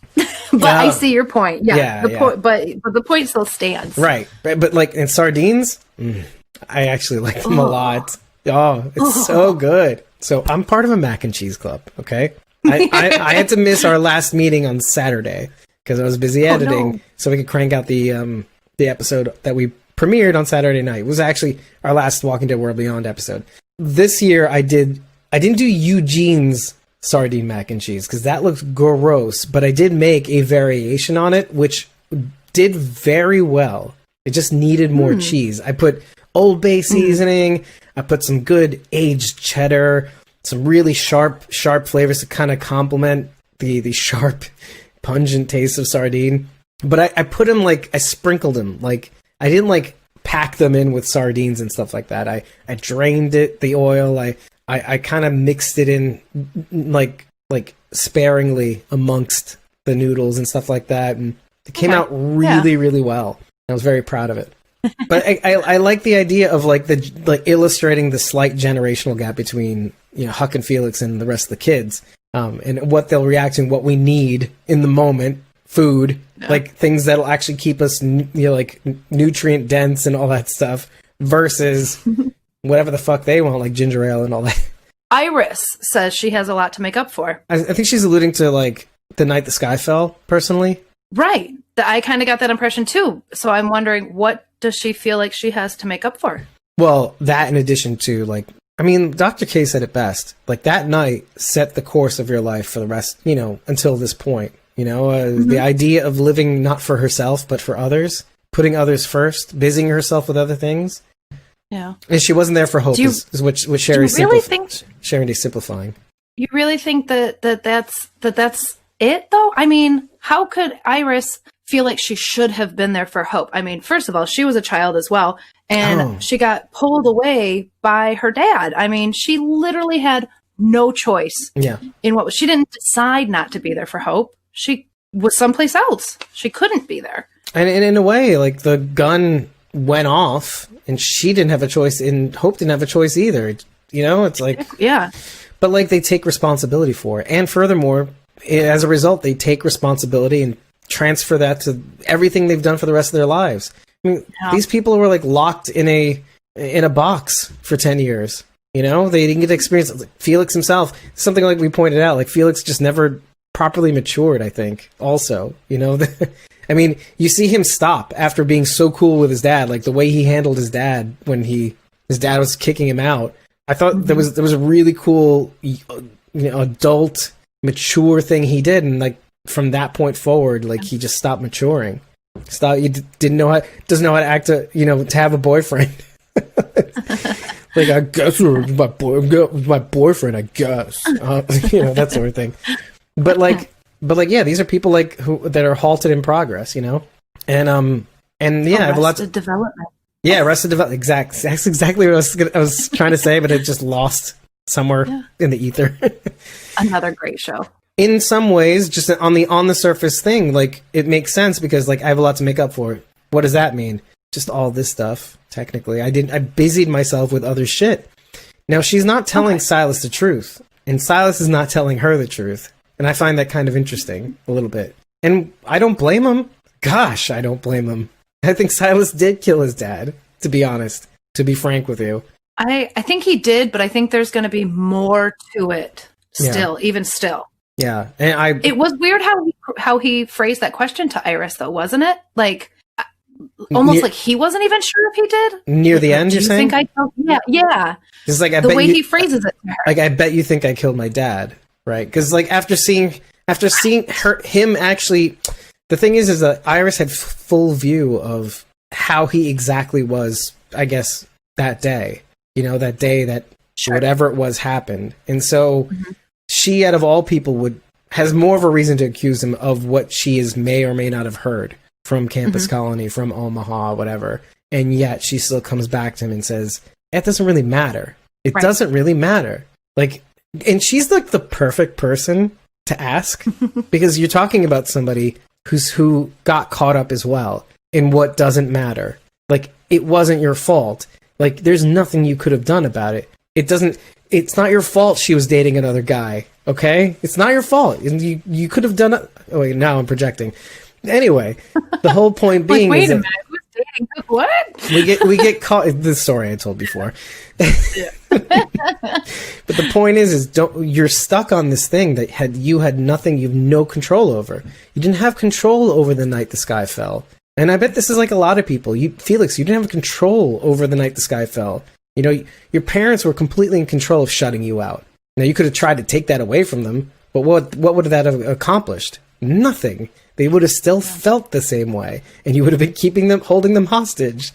but I see your point. Yeah, but the point still stands. Right, but like in sardines, I actually like them a lot. Oh, it's so good. So I'm part of a mac and cheese club. Okay, I had to miss our last meeting on Saturday because I was busy editing, so we could crank out the episode that we premiered on Saturday night. It was actually our last Walking Dead World Beyond episode. This year I didn't do Eugene's sardine mac and cheese because that looks gross, but I did make a variation on it which did very well. It just needed more cheese. I put Old Bay seasoning, I put some good aged cheddar, some really sharp flavors to kind of complement the sharp pungent taste of sardine. But I put them I sprinkled them, like I didn't like pack them in with sardines and stuff like that. I drained the oil. I kind of mixed it in like sparingly amongst the noodles and stuff like that, and it came out really, really well. I was very proud of it. But I like the idea of illustrating the slight generational gap between Huck and Felix and the rest of the kids, and what they'll react to, and what we need in the moment, food, like things that'll actually keep us nutrient dense and all that stuff, versus whatever the fuck they want, like ginger ale and all that. Iris says she has a lot to make up for. I think she's alluding to the night the sky fell, personally. Right. I kind of got that impression too. So I'm wondering, what does she feel like she has to make up for? Well, that in addition to Dr. K said it best. That night set the course of your life for the rest, until this point. The idea of living not for herself, but for others, putting others first, busying herself with other things. Yeah. And she wasn't there for hope, is what Sherry's simplifying. You really think that's it, though? I mean, how could Iris feel like she should have been there for hope? I mean, first of all, she was a child as well, and she got pulled away by her dad. I mean, she literally had no choice in what she didn't decide not to be there for hope. She was someplace else. She couldn't be there. And in a way, the gun went off and she didn't have a choice, and Hope didn't have a choice either. It's but they take responsibility for it. And furthermore, as a result, they take responsibility and transfer that to everything they've done for the rest of their lives. I mean, these people were locked in a box for 10 years. They didn't get to experience Felix himself. Something we pointed out, Felix just never properly matured, I think, also. I mean, you see him stop after being so cool with his dad, the way he handled his dad when his dad was kicking him out. I thought there was a really cool, adult, mature thing he did, and from that point forward, he just stopped maturing. He doesn't know how to act, to have a boyfriend. I guess my boyfriend, I guess, that sort of thing. But these are people that are halted in progress, and I have a lot of development. Yeah, Arrested Development. That's exactly what I was trying to say, but it just lost somewhere in the ether. Another great show. In some ways, just on the surface thing, it makes sense because I have a lot to make up for it. What does that mean? Just all this stuff. Technically, I busied myself with other shit. Now she's not telling Silas the truth, and Silas is not telling her the truth, and I find that kind of interesting a little bit. And I don't blame him. Gosh, I don't blame him. I think Silas did kill his dad, to be honest, to be frank with you. I think he did, but I think there's going to be more to it still, even still. Yeah. And it was weird how he phrased that question to Iris, though, wasn't it? Almost like he wasn't even sure if he did. Near the end, you're saying? Yeah. It's the way he phrases it to her. I bet you think I killed my dad, right? Because after seeing him actually, the thing is that Iris had full view of how he exactly was, I guess, that day. You know, that day that whatever it was happened. And so she, out of all people, has more of a reason to accuse him of what she may or may not have heard from Campus Colony, from Omaha, whatever. And yet she still comes back to him and says, it doesn't really matter. It doesn't really matter. Like, and she's like the perfect person to ask because you're talking about somebody who got caught up as well in what doesn't matter. Like, it wasn't your fault. Like, there's nothing you could have done about it. It's not your fault she was dating another guy, okay? It's not your fault. You could have done it. Oh, wait, now I'm projecting. Anyway, the whole point being wait is a minute, who's dating what? we get caught. This story I told before. But the point is you're stuck on this thing that you had nothing, you have no control over. You didn't have control over the night the sky fell. And I bet this is like a lot of people. Felix, you didn't have control over the night the sky fell. You know, your parents were completely in control of shutting you out. Now, you could have tried to take that away from them, but what would that have accomplished? Nothing. They would have still felt the same way, and you would have been holding them hostage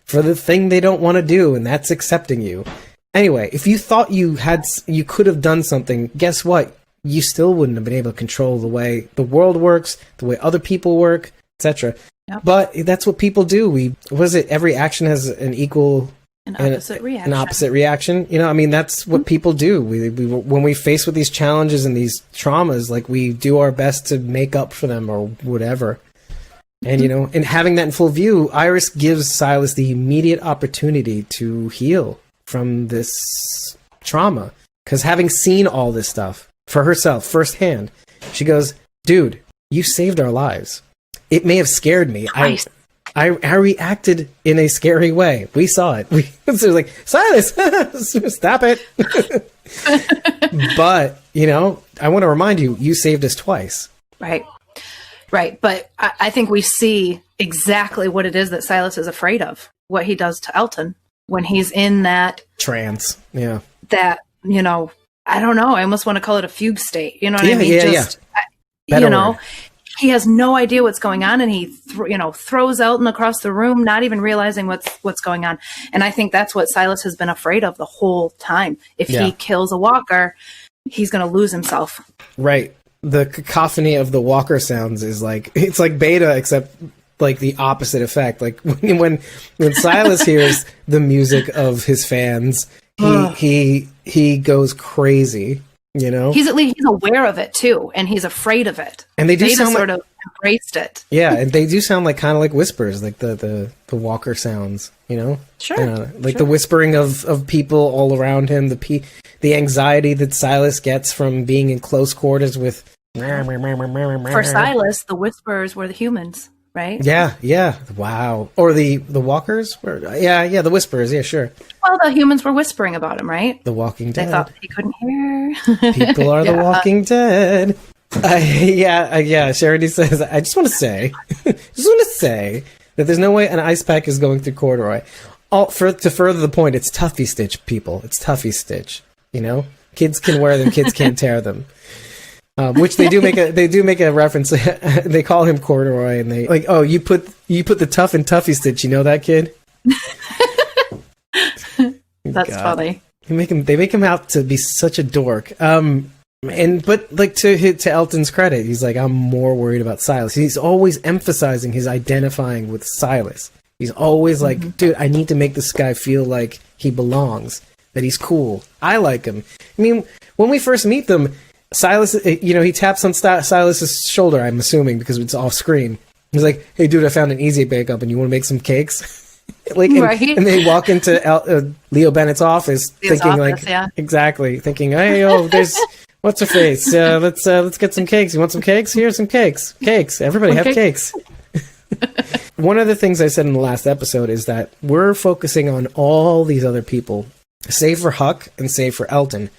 for the thing they don't want to do, and that's accepting you. Anyway, if you thought you could have done something, guess what? You still wouldn't have been able to control the way the world works, the way other people work, etc. Yep. But that's what people do. Every action has an opposite reaction. You know, I mean, that's what people do. We when we face with these challenges and these traumas, like, we do our best to make up for them or whatever. And, you know, and having that in full view, Iris gives Silas the immediate opportunity to heal from this trauma. Because having seen all this stuff for herself firsthand, she goes, dude, you saved our lives. It may have scared me. I reacted in a scary way. We saw it. We was like, Silas, stop it. But, you know, I want to remind you, you saved us twice. Right. But I think we see exactly what it is that Silas is afraid of, what he does to Elton when he's in that trance. Yeah. That, you know, I don't know. I almost want to call it a fugue state. You know what I mean? You know, he has no idea what's going on, and he throws Elton across the room, not even realizing what's going on. And I think that's what Silas has been afraid of the whole time. If he kills a walker, he's going to lose himself. Right. The cacophony of the walker sounds is it's like Beta, except like the opposite effect. Like when Silas hears the music of his fans, he goes crazy. You know, he's aware of it too, and he's afraid of it. And they do sound sort of embraced it. Yeah, and they do sound like kind of like whispers, like the walker sounds. You know, the whispering of people all around him, the anxiety that Silas gets from being in close quarters with. For Silas, the whispers were the humans, right? Yeah. Wow. Or the walkers were. Yeah. The whispers. Yeah, sure. Well, the humans were whispering about him, right? The Walking Dead. They thought he couldn't hear. People are the Walking Dead. Charity says, I just want to say that there's no way an ice pack is going through corduroy. To further the point, it's Tuffy Stitch, people. It's Tuffy Stitch. You know, kids can wear them, kids can't tear them. Which they do make a reference. They call him corduroy, and they like, oh, you put the tough in Tuffy Stitch. You know that kid? That's funny. They make him out to be such a dork. But like to Elton's credit, he's like, I'm more worried about Silas. He's always emphasizing his identifying with Silas. He's always like, dude, I need to make this guy feel like he belongs, that he's cool. I like him. I mean, when we first meet them, Silas, he taps on Silas's shoulder, I'm assuming, because it's off screen. He's like, hey, dude, I found an easy bake-up, and you want to make some cakes? And they walk into Leo Bennett's office, exactly, thinking, hey, there's what's her face? Let's get some cakes. You want some cakes? Here's some cakes. Cakes. Everybody have cakes. One of the things I said in the last episode is that we're focusing on all these other people, save for Huck and save for Elton,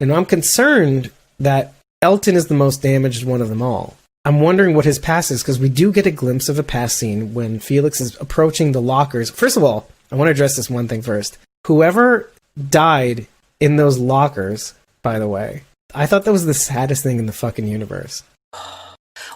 and I'm concerned that Elton is the most damaged one of them all. I'm wondering what his past is, because we do get a glimpse of a past scene when Felix is approaching the lockers. First of all, I want to address this one thing first. Whoever died in those lockers, by the way, I thought that was the saddest thing in the fucking universe.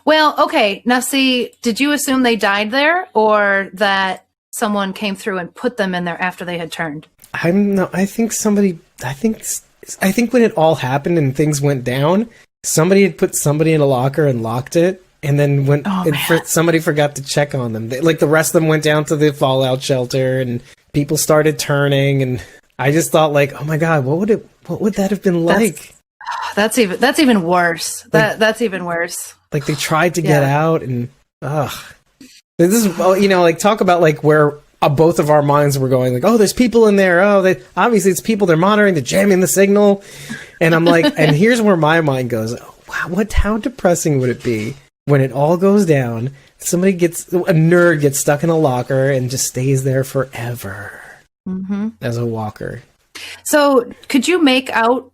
Well, okay. Now, see, did you assume they died there, or that someone came through and put them in there after they had turned? I think somebody. I think when it all happened and things went down, somebody had put somebody in a locker and locked it, and then somebody forgot to check on them. Like the rest of them went down to the fallout shelter, and people started turning, and I just thought, like, oh my god, what would that have been like? That's even worse. That's even worse. Like they tried to get out, and this is, like, talk about like where both of our minds were going. Like, oh, there's people in there. Oh, obviously it's people. They're monitoring. They're jamming the signal, and I'm like, and here's where my mind goes. Wow, how depressing would it be when it all goes down? A nerd gets stuck in a locker and just stays there forever as a walker. So, could you make out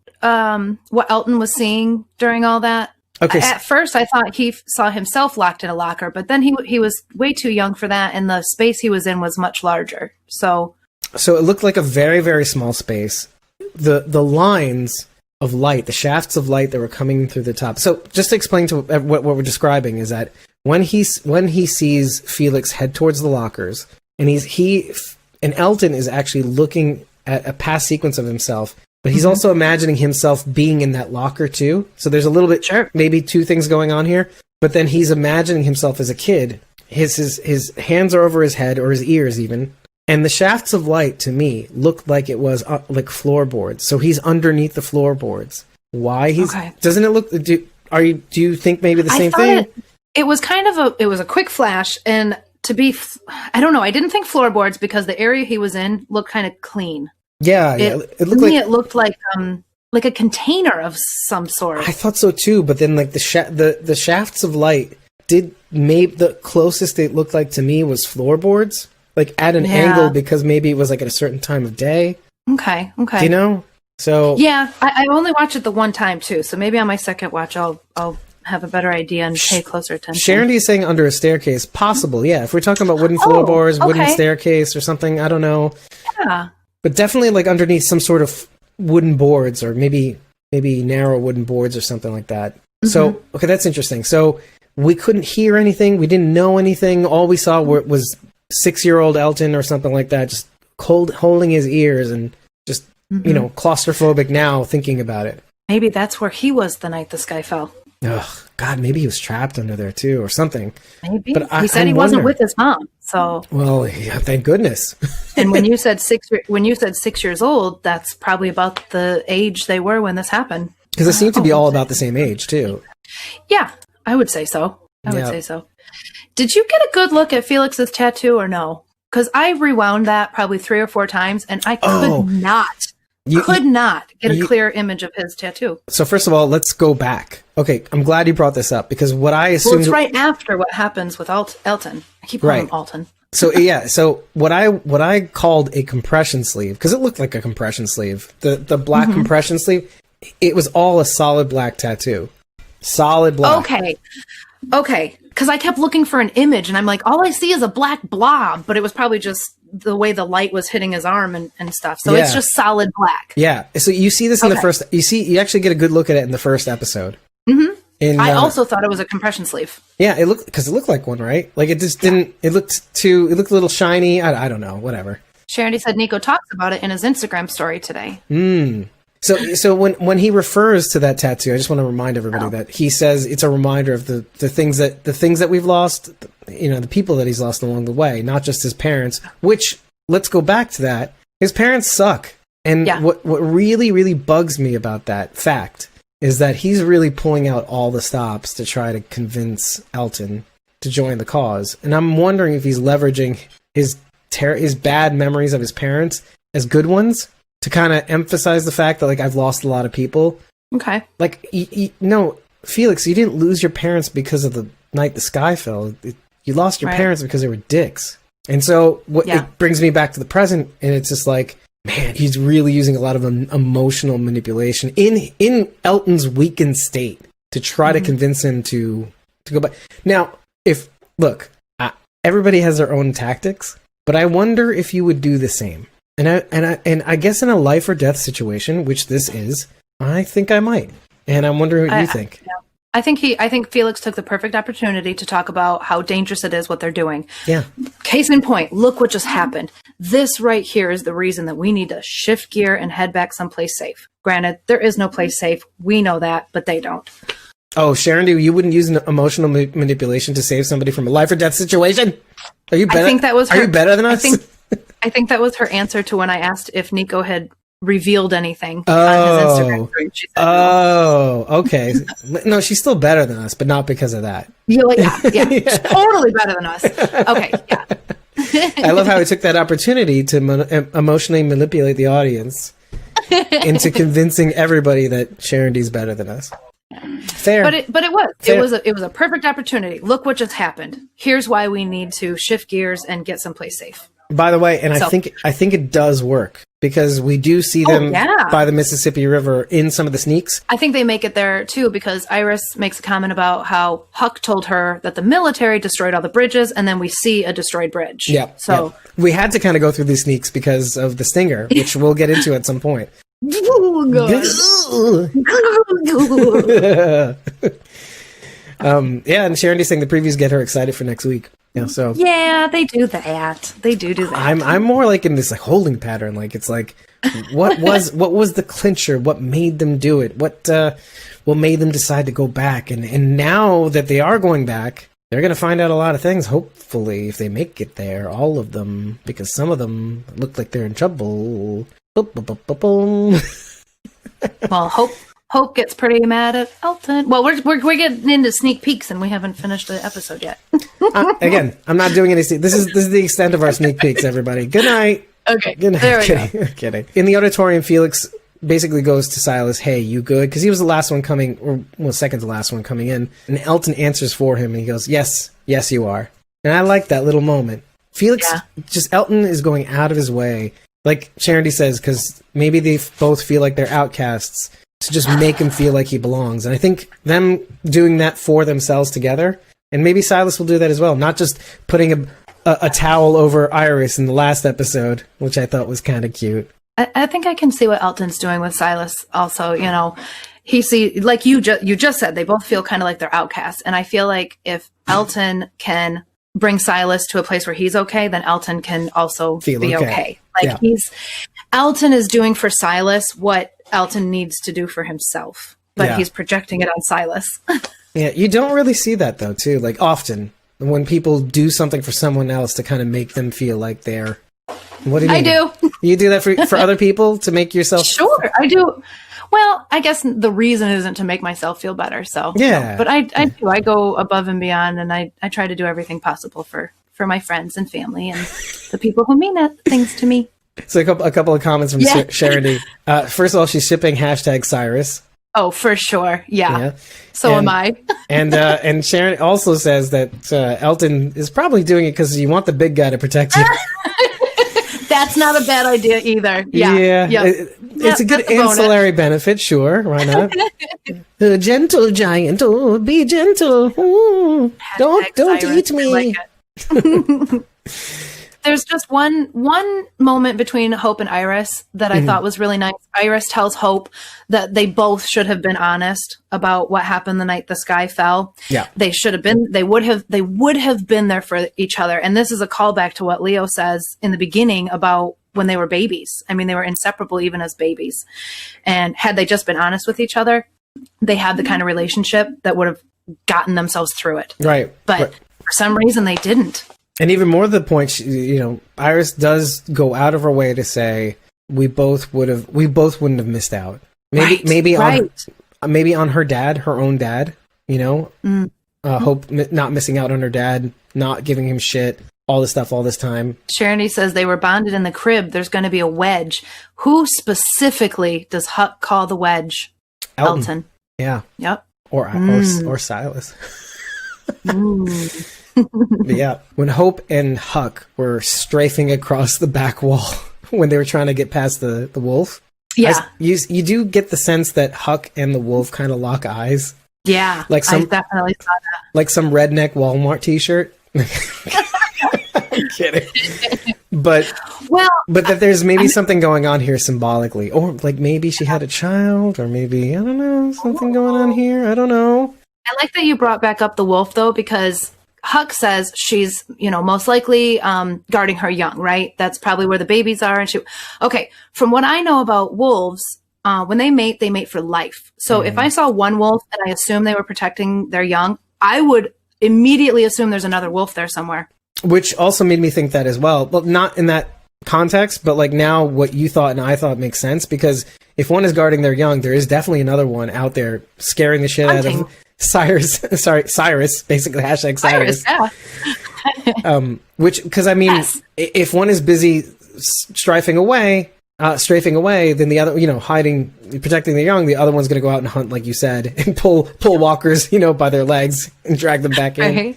what Elton was seeing during all that? Okay. At first, I thought he saw himself locked in a locker, but then he was way too young for that, and the space he was in was much larger. So it looked like a very, very small space. The lines of light, the shafts of light that were coming through the top. So just to explain to what we're describing is that when he sees Felix head towards the lockers, and Elton is actually looking at a past sequence of himself. But he's also imagining himself being in that locker too. So there's a little bit, maybe two things going on here. But then he's imagining himself as a kid. His hands are over his head, or his ears even. And the shafts of light, to me, looked like it was like floorboards. So he's underneath the floorboards. Why? Doesn't it look... Do you think maybe the same thing? It was kind of it was a quick flash. And I don't know. I didn't think floorboards because the area he was in looked kind of clean. Yeah, it looked like a container of some sort. I thought so too, but then like the shafts of light the closest it looked like to me was floorboards, like at an angle, because maybe it was like at a certain time of day. Okay. Do you know? So yeah, I only watched it the one time too, so maybe on my second watch I'll have a better idea and pay closer attention. Sharon is saying under a staircase, possible. Yeah, if we're talking about wooden floorboards, wooden staircase or something, I don't know. Yeah. But definitely like underneath some sort of wooden boards, or maybe narrow wooden boards or something like that. So, okay, that's interesting. So we couldn't hear anything. We didn't know anything. All we saw was 6-year-old Elton or something like that, just holding his ears and just, claustrophobic now thinking about it. Maybe that's where he was the night the sky fell. Ugh, God, maybe he was trapped under there too, or something. Maybe. But he said he wasn't with his mom, so. Well, yeah, thank goodness. And when you said 6 years old, that's probably about the age they were when this happened. Because it seemed to be all about the same age too. Yeah, I would say so. I would say so. Did you get a good look at Felix's tattoo or no? Because I rewound that probably 3 or 4 times, and I could not get a clear image of his tattoo. So first of all, let's go back. Okay, I'm glad you brought this up, because what I assumed... Well, it's right after what happens with Elton. I keep calling him Alton. So yeah, so what I called a compression sleeve, because it looked like a compression sleeve, the black compression sleeve, it was all a solid black tattoo. Solid black. Okay. Because I kept looking for an image, and I'm like, all I see is a black blob, but it was probably just the way the light was hitting his arm and stuff. So it's just solid black. Yeah. So you see this in the first... You actually get a good look at it in the first episode. Mm-hmm. I also thought it was a compression sleeve. Yeah, it looked like one, right? Like it just didn't... It looked a little shiny. I don't know. Whatever. Sharon said Nico talks about it in his Instagram story today. So when he refers to that tattoo, I just want to remind everybody that he says it's a reminder of the things that we've lost, the people that he's lost along the way, not just his parents, which, let's go back to that. His parents suck. And what really, really bugs me about that fact is that he's really pulling out all the stops to try to convince Elton to join the cause. And I'm wondering if he's leveraging his bad memories of his parents as good ones, to kind of emphasize the fact that, like, I've lost a lot of people. Okay. Like, no, Felix, you didn't lose your parents because of the night the sky fell. You lost your parents because they were dicks. And so it brings me back to the present, and it's just like, man, he's really using a lot of emotional manipulation in Elton's weakened state to try to convince him to go back. Now, everybody has their own tactics, but I wonder if you would do the same. And I guess in a life or death situation, which this is, I think I might. And I'm wondering what you think. I think Felix took the perfect opportunity to talk about how dangerous it is what they're doing. Yeah. Case in point, look what just happened. This right here is the reason that we need to shift gear and head back someplace safe. Granted, there is no place safe. We know that, but they don't. Oh, Sharon, you wouldn't use emotional manipulation to save somebody from a life or death situation? Are you better? I think that was Are you better than us? I think that was her answer to when I asked if Nico had revealed anything on his Instagram story. She said no. Okay. No, she's still better than us, but not because of that. Yeah, She's totally better than us. Okay, yeah. I love how he took that opportunity to emotionally manipulate the audience into convincing everybody that Sharon D's better than us. Fair. But it was a perfect opportunity. Look what just happened. Here's why we need to shift gears and get someplace safe. By the way, and I think it does work because we do see them by the Mississippi River in some of the sneaks. I think they make it there too because Iris makes a comment about how Huck told her that the military destroyed all the bridges, and then we see a destroyed bridge. Yeah. So we had to kind of go through these sneaks because of the stinger, which we'll get into at some point. And Sharon D's saying the previews get her excited for next week. Yeah, so yeah, they do that. They do that. I'm more like in this like holding pattern. Like it's like, what was the clincher? What made them do it? What made them decide to go back? And now that they are going back, they're gonna find out a lot of things. Hopefully, if they make it there, all of them, because some of them look like they're in trouble. Well, Hope gets pretty mad at Elton. Well, we're getting into sneak peeks, and we haven't finished the episode yet. Again, I'm not doing any. This is the extent of our sneak peeks. Everybody, good night. Okay, good night. There we go. Kidding. In the auditorium, Felix basically goes to Silas, "Hey, you good?" Because he was the last one coming, or second to last one coming in, and Elton answers for him, and he goes, "Yes, you are." And I like that little moment. Felix, Elton is going out of his way. Like Sharon D says, because maybe they both feel like they're outcasts, to just make him feel like he belongs. And I think them doing that for themselves together, and maybe Silas will do that as well, not just putting a towel over Iris in the last episode, which I thought was kind of cute. I think I can see what Elton's doing with Silas also. You know, like you just said, they both feel kind of like they're outcasts. And I feel like if Elton can bring Silas to a place where he's okay, then Elton can also be okay. Like Elton is doing for Silas what Elton needs to do for himself, but he's projecting it on Silas. Yeah, you don't really see that though, too. Like often when people do something for someone else to kind of make them feel like they're. What do you mean? I do. You do that for other people to make yourself. Sure, I do. Well, I guess the reason isn't to make myself feel better. So yeah, but I do. I go above and beyond, and I try to do everything possible for my friends and family and the people who mean things to me. So a couple of comments from Sharon D. First of all, she's shipping #Cyrus. Oh, for sure. Yeah. So am I. and Sharon also says that Elton is probably doing it because you want the big guy to protect you. That's not a bad idea either. Yeah. It's a good ancillary benefit. Sure. Why not? A gentle giant. Oh, be gentle. Ooh, don't eat me. Like There's just one moment between Hope and Iris that I thought was really nice. Iris tells Hope that they both should have been honest about what happened the night the sky fell. Yeah. They should have been, they would have been there for each other. And this is a callback to what Leo says in the beginning about when they were babies. I mean, they were inseparable even as babies. And had they just been honest with each other, they had the kind of relationship that would have gotten themselves through it. Right. But for some reason they didn't. And even more to the point, Iris does go out of her way to say we both wouldn't have missed out. Maybe on her dad, her own dad. Hope not missing out on her dad, not giving him shit, all this stuff, all this time. Sharon says they were bonded in the crib. There's going to be a wedge. Who specifically does Huck call the wedge? Elton. Yeah. Yep. Or Silas. But yeah, when Hope and Huck were strafing across the back wall when they were trying to get past the wolf, you do get the sense that Huck and the wolf kind of lock eyes. Yeah, I definitely saw that. Like some redneck Walmart T-shirt. I'm kidding. But that there's maybe something going on here symbolically, or like maybe she had a child, or maybe I don't know, something going on here. I don't know. I like that you brought back up the wolf, though, because Huck says she's, most likely guarding her young, right? That's probably where the babies are. And okay, from what I know about wolves, when they mate for life. So if I saw one wolf and I assume they were protecting their young, I would immediately assume there's another wolf there somewhere. Which also made me think that as well. Well, not in that context, but like now what you thought and I thought makes sense, because if one is guarding their young, there is definitely another one out there scaring the shit out of Cyrus, basically hashtag Cyrus. Yeah. Which, because I mean, if one is busy strafing away, then the other, hiding, protecting the young, the other one's going to go out and hunt, like you said, and pull walkers, by their legs and drag them back in.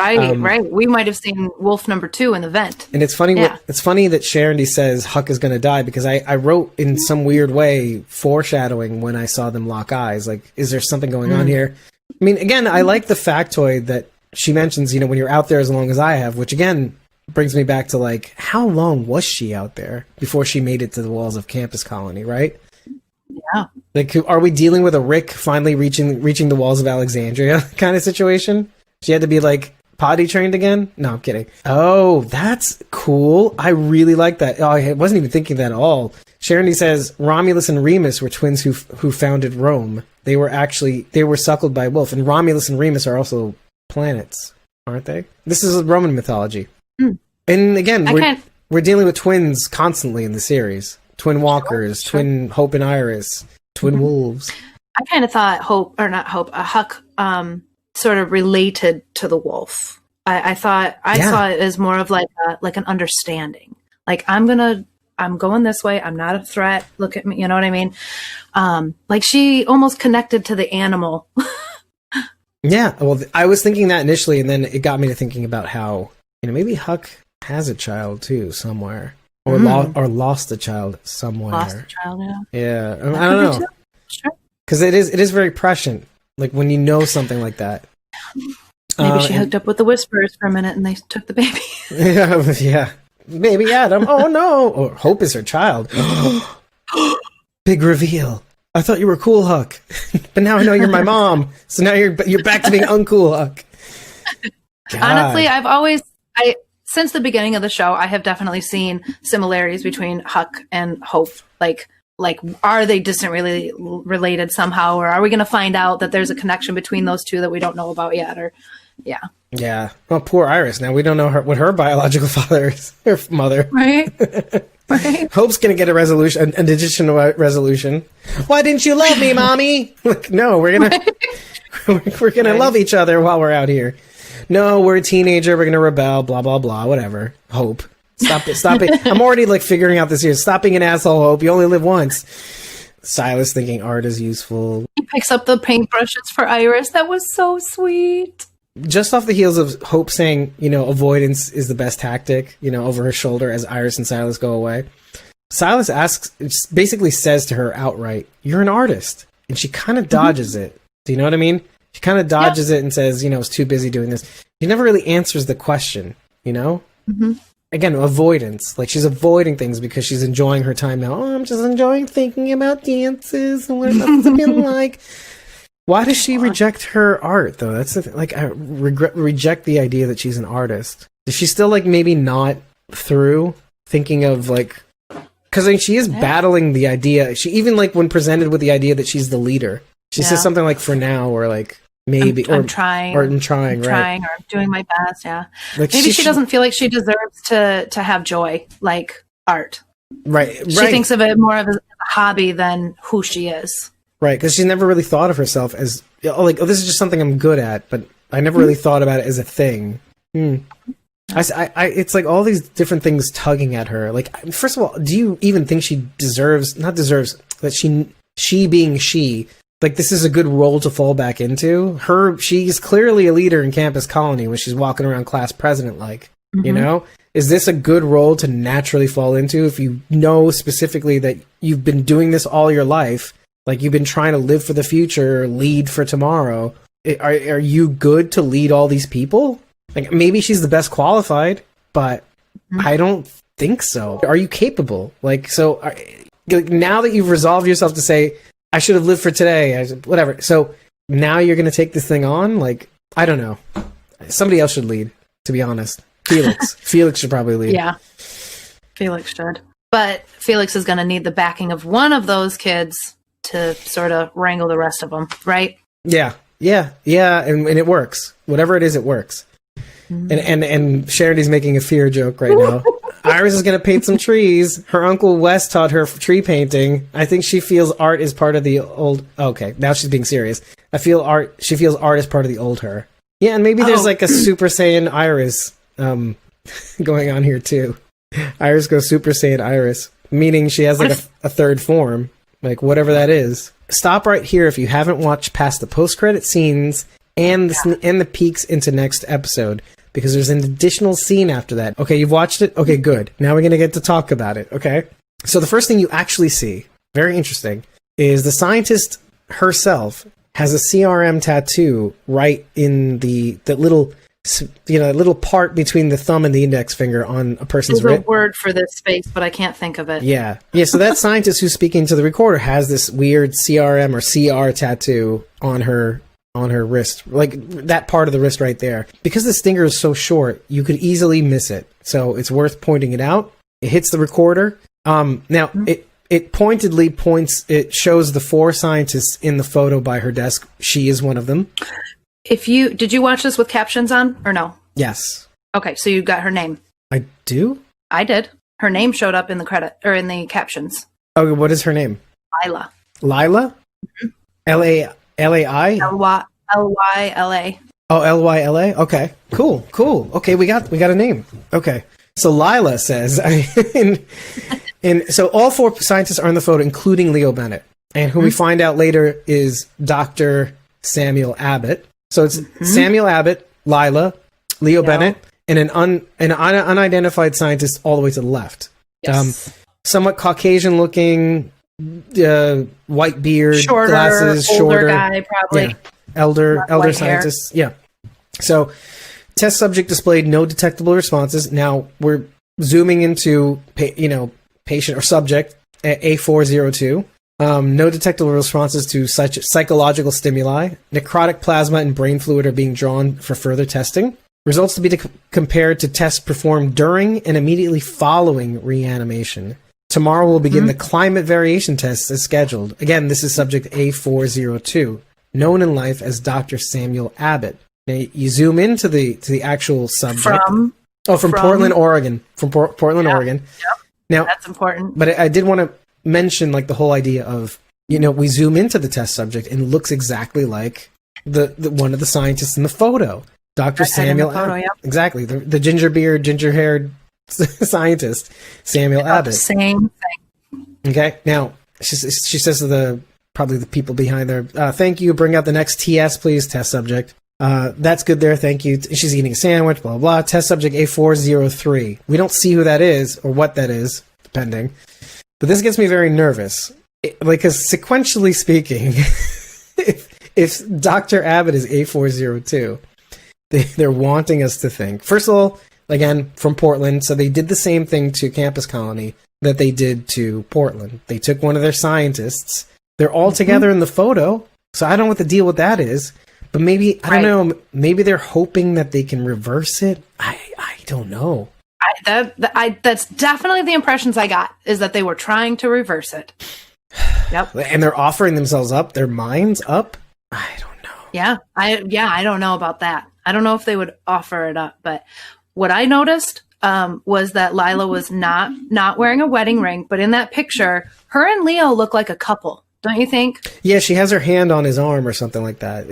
Right. We might have seen wolf number 2 in the vent. And it's funny. It's funny that Sharondy says Huck is going to die, because I wrote in some weird way foreshadowing when I saw them lock eyes. Like, is there something going on here? I mean, again, I like the factoid that she mentions. When you're out there as long as I have, which again brings me back to like, how long was she out there before she made it to the walls of Campus Colony? Right. Yeah. Like, are we dealing with a Rick finally reaching the walls of Alexandria kind of situation? She had to be like potty trained again? No, I'm kidding. Oh, that's cool. I really like that. Oh, I wasn't even thinking that at all. Sharondy says Romulus and Remus were twins who founded Rome. They were suckled by a wolf, and Romulus and Remus are also planets, aren't they? This is Roman mythology. And again, we're dealing with twins constantly in the series. Twin walkers, twin Hope and Iris, twin wolves. I kind of thought Huck sort of related to the wolf. I saw it as more of like an understanding. Like, I'm going this way. I'm not a threat. Look at me. You know what I mean? Like, she almost connected to the animal. Yeah. Well, I was thinking that initially, and then it got me to thinking about how, maybe Huck has a child too somewhere, or lost a child somewhere. Lost a child, yeah. Yeah. I don't know. Sure. Because it is very prescient. Like, when you know something like that. Maybe she hooked up with the Whisperers for a minute and they took the baby. Yeah. Baby Adam. Oh, no. Or Hope is her child. Big reveal. I thought you were cool, Huck. But now I know you're my mom. So now you're back to being uncool, Huck. God. Honestly, since the beginning of the show, I have definitely seen similarities between Huck and Hope. Like, are they distantly related somehow, or are we going to find out that there's a connection between those two that we don't know about yet? Or, yeah. Yeah. Well, poor Iris. Now we don't know what her biological father is, her mother. Right. Hope's going to get an additional resolution. Why didn't you love me, Mommy? Like, no, we're gonna love each other while we're out here. No, we're a teenager. We're gonna rebel. Blah blah blah. Whatever. Hope. Stop it. I'm already like figuring out this here. Stop being an asshole, Hope. You only live once. Silas thinking art is useful. He picks up the paintbrushes for Iris. That was so sweet. Just off the heels of Hope saying, avoidance is the best tactic, over her shoulder as Iris and Silas go away. Silas basically says to her outright, "You're an artist." And she kind of dodges it. Do you know what I mean? She kind of dodges it and says, I was too busy doing this. She never really answers the question, Mm-hmm. Again, avoidance. Like, she's avoiding things because she's enjoying her time now. Oh, I'm just enjoying thinking about dances and what it must have been like. Why does she reject her art, though? That's I reject the idea that she's an artist. Is she still, maybe not through thinking of, because she is battling the idea. She even, when presented with the idea that she's the leader, she says something like, for now, or maybe, I'm trying. Or I'm trying, right? Trying, or I'm doing my best, yeah. Maybe she doesn't feel like she deserves to have joy, like art. Right. She thinks of it more of a hobby than who she is. Right, because she's never really thought of herself as, this is just something I'm good at, but I never really thought about it as a thing. It's like all these different things tugging at her. Like, first of all, do you even think she that she being she, this is a good role to fall back into? She's clearly a leader in Campus Colony when she's walking around class president, Is this a good role to naturally fall into if you know specifically that you've been doing this all your life? Like, you've been trying to live for the future, lead for tomorrow. Are you good to lead all these people? Like, maybe she's the best qualified, but I don't think so. Are you capable? Now that you've resolved yourself to say, I should have lived for today, whatever. So now you're going to take this thing on? Like, I don't know. Somebody else should lead, to be honest. Felix. Felix should probably lead. Yeah. Felix should. But Felix is going to need the backing of one of those kids to sort of wrangle the rest of them, right? Yeah. And it works. Whatever it is, it works. And Charity's making a fear joke right now. Iris is going to paint some trees. Her Uncle Wes taught her tree painting. I think she feels art is part of the old... Okay, now she's being serious. She feels art is part of the old her. Yeah, and maybe there's like a Super Saiyan Iris going on here too. Iris goes Super Saiyan Iris, meaning she has like a third form, like whatever that is. Stop right here if you haven't watched past the post-credit scenes and the peeks into next episode, because there's an additional scene after that. Okay, you've watched it? Okay, good. Now we're going to get to talk about it, okay? So the first thing you actually see, very interesting, is the scientist herself has a CRM tattoo right in the little part between the thumb and the index finger on a person's wrist. There's a word for this space, but I can't think of it. Yeah. So that scientist who's speaking to the recorder has this weird CRM or CR tattoo on her wrist, like that part of the wrist right there. Because the stinger is so short, you could easily miss it. So it's worth pointing it out. It hits the recorder. Now it pointedly points. It shows the 4 scientists in the photo by her desk. She is one of them. Did you watch this with captions on or no? Yes. Okay, so you got her name. I do? I did. Her name showed up in the credit or in the captions. Okay, what is her name? Lila. Lila? Mm-hmm. L-A-I? Lyla. Oh, Lyla? Okay. Cool. Okay, we got a name. Okay. So Lila says, so all 4 scientists are in the photo, including Leo Bennett, and who we find out later is Dr. Samuel Abbott. So it's Samuel Abbott, Lila, Leo Bennett, and an unidentified scientist all the way to the left. Yes. Somewhat Caucasian-looking, white beard, shorter, glasses, older shorter guy, probably. Yeah. Elder scientist. Yeah. So test subject displayed no detectable responses. Now we're zooming into patient or subject at A402. No detectable responses to psychological stimuli. Necrotic plasma and brain fluid are being drawn for further testing. Results to be compared to tests performed during and immediately following reanimation. Tomorrow we'll begin the climate variation tests as scheduled. Again, this is subject A402, known in life as Dr. Samuel Abbott. Now, you zoom into the actual subject. From Portland, Oregon. From Portland, Oregon. Yep. Now, that's important. But I did want to mention like the whole idea of, we zoom into the test subject and it looks exactly like the one of the scientists in the photo, Dr. Samuel Abbott. Yep. Exactly. The ginger-haired scientist, Samuel Abbott. Same thing. Okay. Now, she says to probably the people behind there, thank you, bring out the next TS, please, test subject. That's good there, thank you. She's eating a sandwich, blah, blah, blah. Test subject A403. We don't see who that is or what that is, depending. But this gets me very nervous. Because sequentially speaking, if Dr. Abbott is A402, they're wanting us to think. First of all, again, from Portland, so they did the same thing to Campus Colony that they did to Portland. They took one of their scientists. They're all together in the photo, so I don't know what the deal with that is. But maybe, I don't know, maybe they're hoping that they can reverse it. I don't know. That's definitely the impressions I got, is that they were trying to reverse it. Yep. And they're offering themselves up, their minds up? I don't know. Yeah, I don't know about that. I don't know if they would offer it up, but what I noticed was that Lila was not wearing a wedding ring, but in that picture, her and Leo look like a couple. Don't you think? Yeah, she has her hand on his arm or something like that.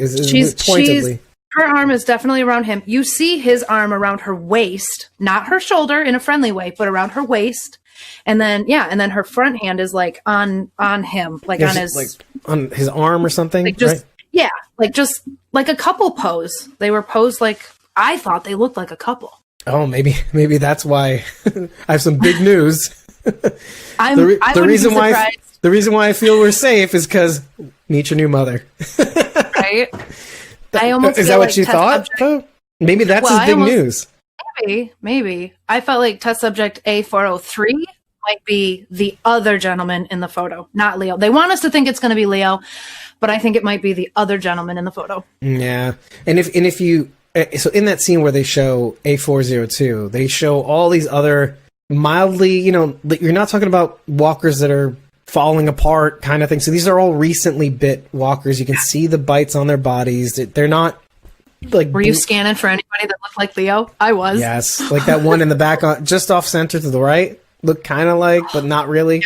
Her arm is definitely around him. You see his arm around her waist, not her shoulder in a friendly way, but around her waist. And then her front hand is like on him, like on his arm or something. Like just, right? Yeah, just like a couple pose. They were posed like, I thought they looked like a couple. Oh, maybe that's why. I have some big news. The reason why I feel we're safe is because meet your new mother. Right? I almost is that what you thought? Maybe that's his big news. Maybe. I felt like test subject A403 might be the other gentleman in the photo, not Leo. They want us to think it's going to be Leo, but I think it might be the other gentleman in the photo. Yeah. And if you, so in that scene where they show A402, they show all these other mildly, you're not talking about walkers that are falling apart kind of thing. So these are all recently bit walkers. You can see the bites on their bodies. They're not like. Were you scanning for anybody that looked like Leo? I was. Yes. Like that one in the back, just off center to the right, looked kind of like, but not really.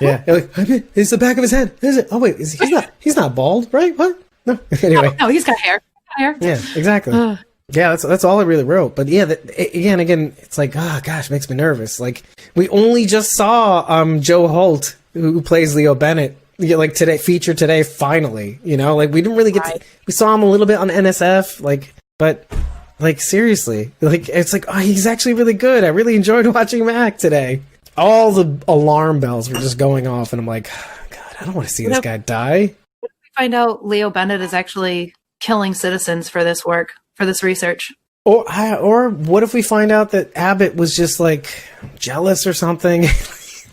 Yeah. Like, it's the back of his head. Is it? Oh wait, he's not bald, right? What? No. Anyway. No, he's got hair. Yeah, exactly. Yeah, that's all I really wrote. But yeah, again, it's like, oh gosh, makes me nervous. Like we only just saw Joe Holt, who plays Leo Bennett, like today, featured today. Finally, like we didn't really get. Right. We saw him a little bit on NSF, but seriously, it's like, oh, he's actually really good. I really enjoyed watching him act today. All the alarm bells were just going off, and I'm like, oh, God, I don't want to see this guy die. What if we find out Leo Bennett is actually killing citizens for this work, for this research? Or what if we find out that Abbott was just like jealous or something?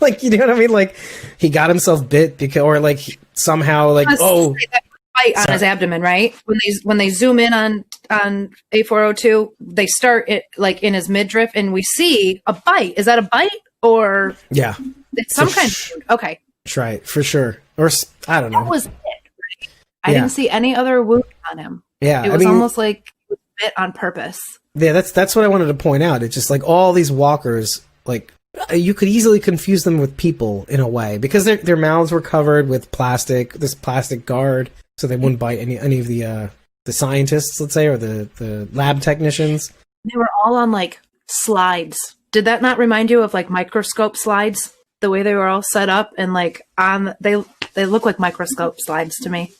Like, you know what I mean? Like he got himself bit because, or like somehow like, bite on his abdomen, right? When they zoom in on A402, they start it like in his midriff, and we see a bite. Is that a bite or yeah? It's some kind of wound. Okay, that's right, for sure. Or I don't know. That was it. Right? I didn't see any other wound on him. Yeah, it was almost like it was bit on purpose. Yeah, that's what I wanted to point out. It's just like all these walkers, like you could easily confuse them with people in a way because their mouths were covered with this plastic guard, so they wouldn't bite any of the scientists, let's say, or the lab technicians. They were all on like slides. Did that not remind you of like microscope slides? The way they were all set up and like they look like microscope slides to me.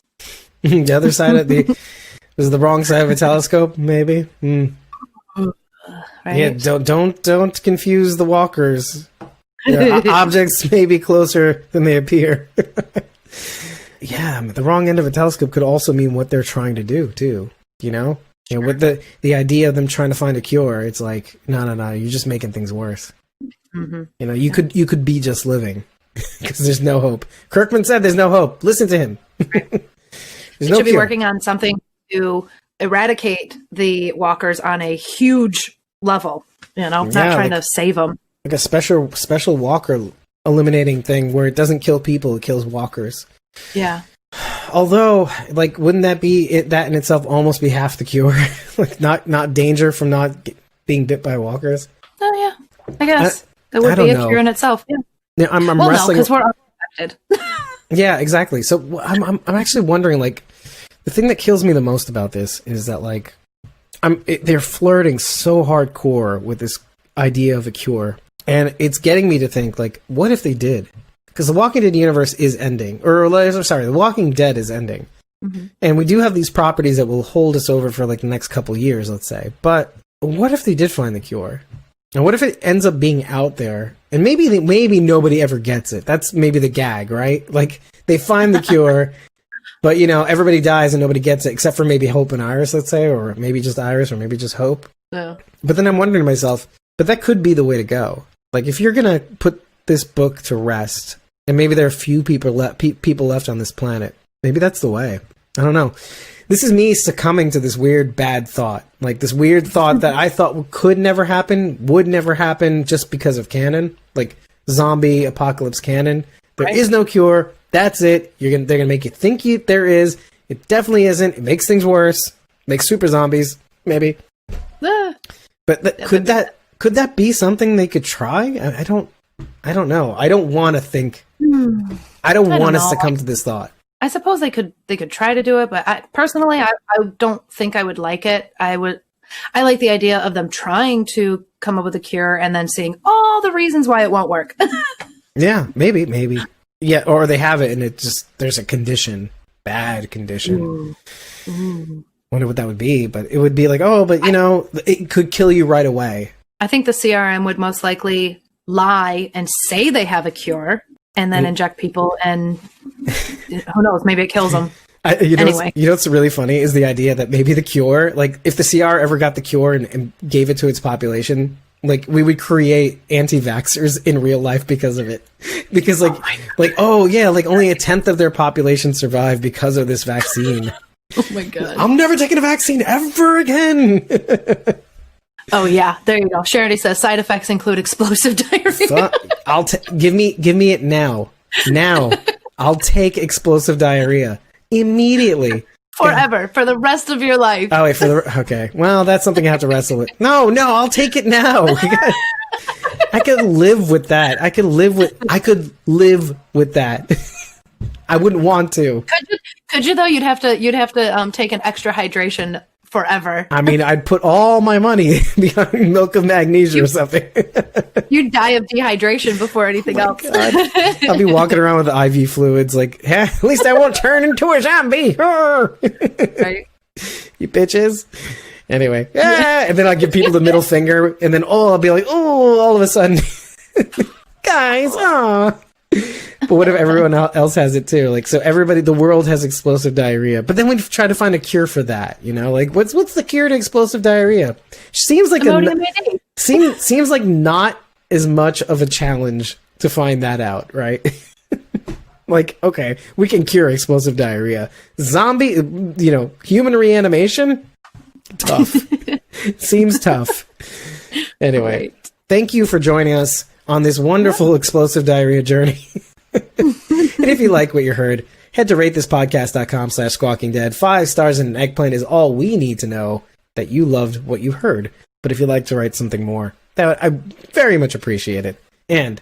The other side of was the wrong side of a telescope, maybe. Right? Yeah, don't confuse the walkers. Objects may be closer than they appear. Yeah, the wrong end of a telescope could also mean what they're trying to do too. With the idea of them trying to find a cure, it's like no, you're just making things worse. Mm-hmm. You could be just living because there's no hope. Kirkman said there's no hope. Listen to him. We should be working on something to eradicate the walkers on a huge level. Not trying to save them. Like a special walker eliminating thing where it doesn't kill people, it kills walkers. Yeah. Although, like, wouldn't that be that in itself almost be half the cure? Like, not danger from not being bit by walkers. Oh yeah, I guess that would be a cure in itself. Yeah. I'm wrestling because we're unaffected. Yeah, exactly. So I'm actually wondering, like, the thing that kills me the most about this is that, like, they're flirting so hardcore with this idea of a cure, and it's getting me to think, like, what if they did? Because the Walking Dead universe is ending, the Walking Dead is ending, and we do have these properties that will hold us over for like the next couple years, let's say. But what if they did find the cure? And what if it ends up being out there, and maybe nobody ever gets it? That's maybe the gag, right? Like they find the cure. But, everybody dies and nobody gets it, except for maybe Hope and Iris, let's say, or maybe just Iris, or maybe just Hope. Yeah. But then I'm wondering to myself, but that could be the way to go. Like, if you're going to put this book to rest, and maybe there are a few people left on this planet, maybe that's the way. I don't know. This is me succumbing to this weird bad thought. Like, this weird thought that I thought could never happen, would never happen just because of canon. Like, zombie apocalypse canon. There is no cure. That's it. They're gonna make you think there is. It definitely isn't. It makes things worse. Makes super zombies, maybe. But could that be something they could try? I don't know. I don't want to think. I don't want us to come to this thought. I suppose they could try to do it, but I don't think I would like it. I like the idea of them trying to come up with a cure and then seeing all the reasons why it won't work. Yeah, maybe. Yeah, or they have it and there's a condition, bad condition. Wonder what that would be, but it would be like, it could kill you right away. I think the CRM would most likely lie and say they have a cure and then inject people, and who knows, maybe it kills them. Anyway. What's really funny is the idea that maybe the cure, like if the CR ever got the cure and gave it to its population, Like we would create anti-vaxxers in real life because of it. Because only 1/10 of their population survived because of this vaccine. Oh my god! I'm never taking a vaccine ever again. Oh yeah, there you go. Charity says side effects include explosive diarrhea. Give me it now. Now, I'll take explosive diarrhea immediately. Forever, for the rest of your life. Oh wait, okay. Well, that's something I have to wrestle with. No, I'll take it now. I could live with that. I could live with that. I wouldn't want to. Could you though? You'd have to take an extra hydration forever. I mean, I'd put all my money behind milk of magnesia or something. You'd die of dehydration before anything else. I'll be walking around with IV fluids like, at least I won't turn into a zombie. Right. You bitches. Anyway, and then I'll give people the middle finger, and then I'll be like, all of a sudden, guys, But what if everyone else has it too? Like, so the world has explosive diarrhea. But then we try to find a cure for that, Like, what's the cure to explosive diarrhea? Seems like seems like not as much of a challenge to find that out, right? Like, okay, we can cure explosive diarrhea. Zombie, human reanimation? Tough. Seems tough. Anyway, Thank you for joining us on this wonderful explosive diarrhea journey. And if you like what you heard, head to ratethispodcast.com/squawkingdead. 5 stars and an eggplant is all we need to know that you loved what you heard. But if you'd like to write something more, I very much appreciate it. And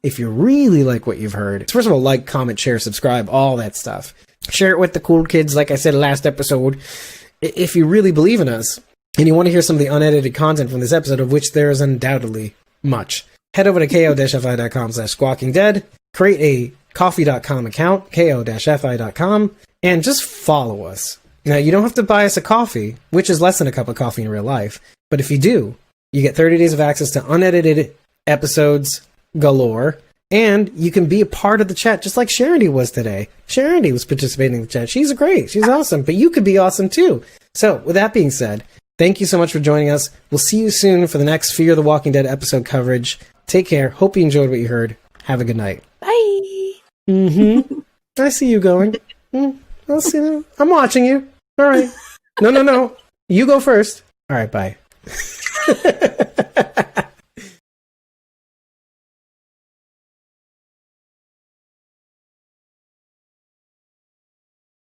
if you really like what you've heard, first of all, like, comment, share, subscribe, all that stuff. Share it with the cool kids, like I said last episode. If you really believe in us, and you want to hear some of the unedited content from this episode, of which there is undoubtedly much, head over to ko-fi.com/squawkingdead, create a coffee.com account, ko-fi.com, and just follow us. Now, you don't have to buy us a coffee, which is less than a cup of coffee in real life, but if you do, you get 30 days of access to unedited episodes galore, and you can be a part of the chat, just like Charity was today. Charity was participating in the chat. She's great. She's awesome, but you could be awesome too. So, with that being said, thank you so much for joining us. We'll see you soon for the next Fear the Walking Dead episode coverage. Take care. Hope you enjoyed what you heard. Have a good night. Bye. I see you going. I'll see you. I'm watching you. All right. No. You go first. All right, bye.